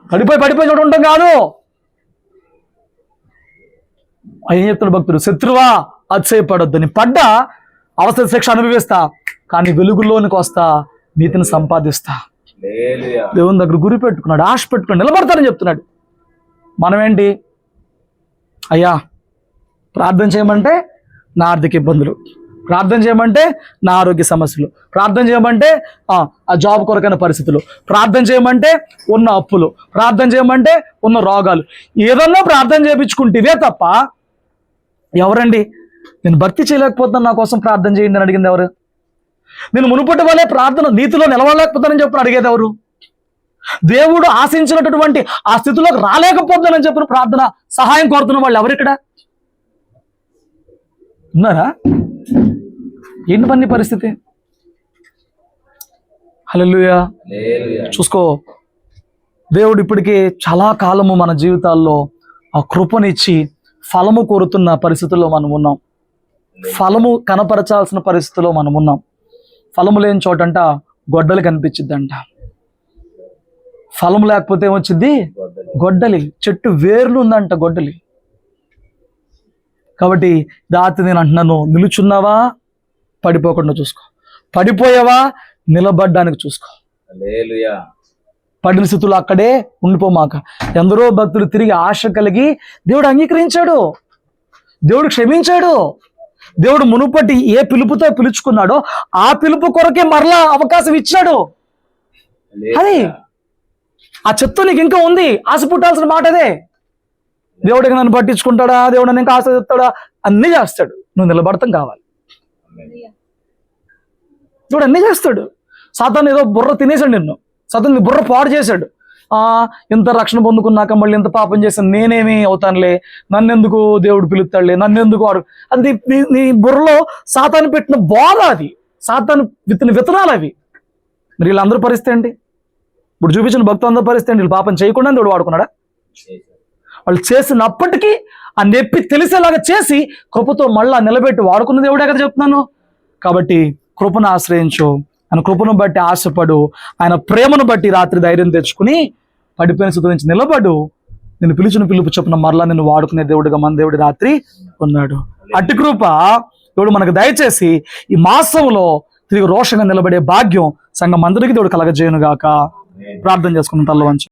పడిపోయి చోటు ఉంటాం కాదు. ఏం చెప్తున్న భక్తుడు, శత్రువా అతిశయపడొద్దు, నీ పడ్డా అవసర శిక్ష అనుభవిస్తా, కానీ వెలుగులోనికి వస్తా, నీతిని సంపాదిస్తా. దేవుని దగ్గర గురి పెట్టుకున్నాడు, ఆశ పెట్టుకున్నాడు, నిలబడతానని చెప్తున్నాడు. మనం ఏంటి, అయ్యా ప్రార్థన చేయమంటే నా ఆర్థిక ఇబ్బందులు, ప్రార్థన చేయమంటే నా ఆరోగ్య సమస్యలు, ప్రార్థన చేయమంటే ఆ జాబ్ కొరకైన పరిస్థితులు, ప్రార్థన చేయమంటే ఉన్న అప్పులు, ప్రార్థన చేయమంటే ఉన్న రోగాలు, ఏదన్నా ప్రార్థన చేయించుకుంటేవే తప్ప, ఎవరండి నేను భక్తి చేయలేకపోతున్నాను నా కోసం ప్రార్థన చేయండి అని అడిగింది ఎవరు? నేను మునుపటి వల్లే ప్రార్థన నీతిలో నిలవలేకపోతానని చెప్పి అడిగేది ఎవరు? దేవుడు ఆశించినటువంటి ఆ స్థితిలోకి రాలేకపోతున్నానని చెప్పిన ప్రార్థన సహాయం కోరుతున్న వాళ్ళు ఎవరిక్కడ ఉన్నారా? ఏంటి పని పరిస్థితి? హల్లెలూయా. చూసుకో, దేవుడు ఇప్పటికే చాలా కాలము మన జీవితాల్లో ఆ కృపనిచ్చి ఫలము కోరుతున్న పరిస్థితుల్లో మనం ఉన్నాం. ఫలము కనపరచాల్సిన పరిస్థితిలో మనం ఉన్నాం. ఫలము లేని చోటంట గొడ్డలి కనిపించిద్దంట. ఫలము లేకపోతే ఏమొచ్చింది? గొడ్డలి. చెట్టు వేర్లు ఉందంట గొడ్డలి. కాబట్టి రాత్రి నేను అంటున్నాను, నిలుచున్నావా పడిపోకుండా చూసుకో, పడిపోయావా నిలబడ్డానికి చూసుకో. పడిన స్థితులు అక్కడే ఉండిపోమాక. ఎందరో భక్తులు తిరిగి ఆశ కలిగి దేవుడు అంగీకరించాడు, దేవుడు క్షమించాడు. దేవుడు మునుపటి ఏ పిలుపుతో పిలుచుకున్నాడో ఆ పిలుపు కొరకే మరలా అవకాశం ఇచ్చాడు. అది ఆ చెత్త నీకు ఇంకా ఉంది. ఆశ పుట్టాల్సిన మాట అదే. దేవుడికి నన్ను పట్టించుకుంటాడా, దేవుడు నన్ను ఇంకా ఆశిస్తాడా, అన్నీ చేస్తాడు. నువ్వు నిలబడతాం కావాలి. దేవుడు అన్నీ చేస్తాడు. సాతాను ఏదో బుర్ర తినేసాడు నిన్ను. సాతాను నీ బుర్ర పాడు చేశాడు. ఇంత రక్షణ పొందుకున్నాక మళ్ళీ ఇంత పాపం చేశాను, నేనేమి అవుతానులే, నన్నెందుకు దేవుడు పిలుస్తాడులే, నన్నెందుకు వాడు, అది నీ బుర్రలో సాతాను పెట్టిన బోధ. అది సాతాను విత్తన విత్తనాలు అవి. మరి వీళ్ళందరూ పరిస్థితి ఏంటి? ఇప్పుడు చూపించిన భక్తులందరూ పరిస్థితి ఏంటి? వీళ్ళు పాపం చేయకుండా దేవుడు వాడుకున్నాడా? వాళ్ళు చేసినప్పటికీ ఆ నొప్పి తెలిసేలాగా చేసి కృపతో మళ్ళా నిలబెట్టి వాడుకున్న దేవుడే కదా చెప్తున్నాను. కాబట్టి కృపను ఆశ్రయించు, ఆయన కృపను బట్టి ఆశపడు, ఆయన ప్రేమను బట్టి రాత్రి ధైర్యం తెచ్చుకుని పడిపోయిన స్థితి నుంచి నిలబడు. నేను పిలిచిన పిలుపు చొప్పున మరలా నిన్ను వాడుకునే దేవుడిగా మన దేవుడి రాత్రి ఉన్నాడు. అట్టి కృప దేవుడు మనకు దయచేసి ఈ మాసంలో తిరిగి రోషంగా నిలబడే భాగ్యం సంఘం అందరికీ దేవుడు కలగజేయును గాక. ప్రార్థన చేసుకున్న తల్ల వంచు.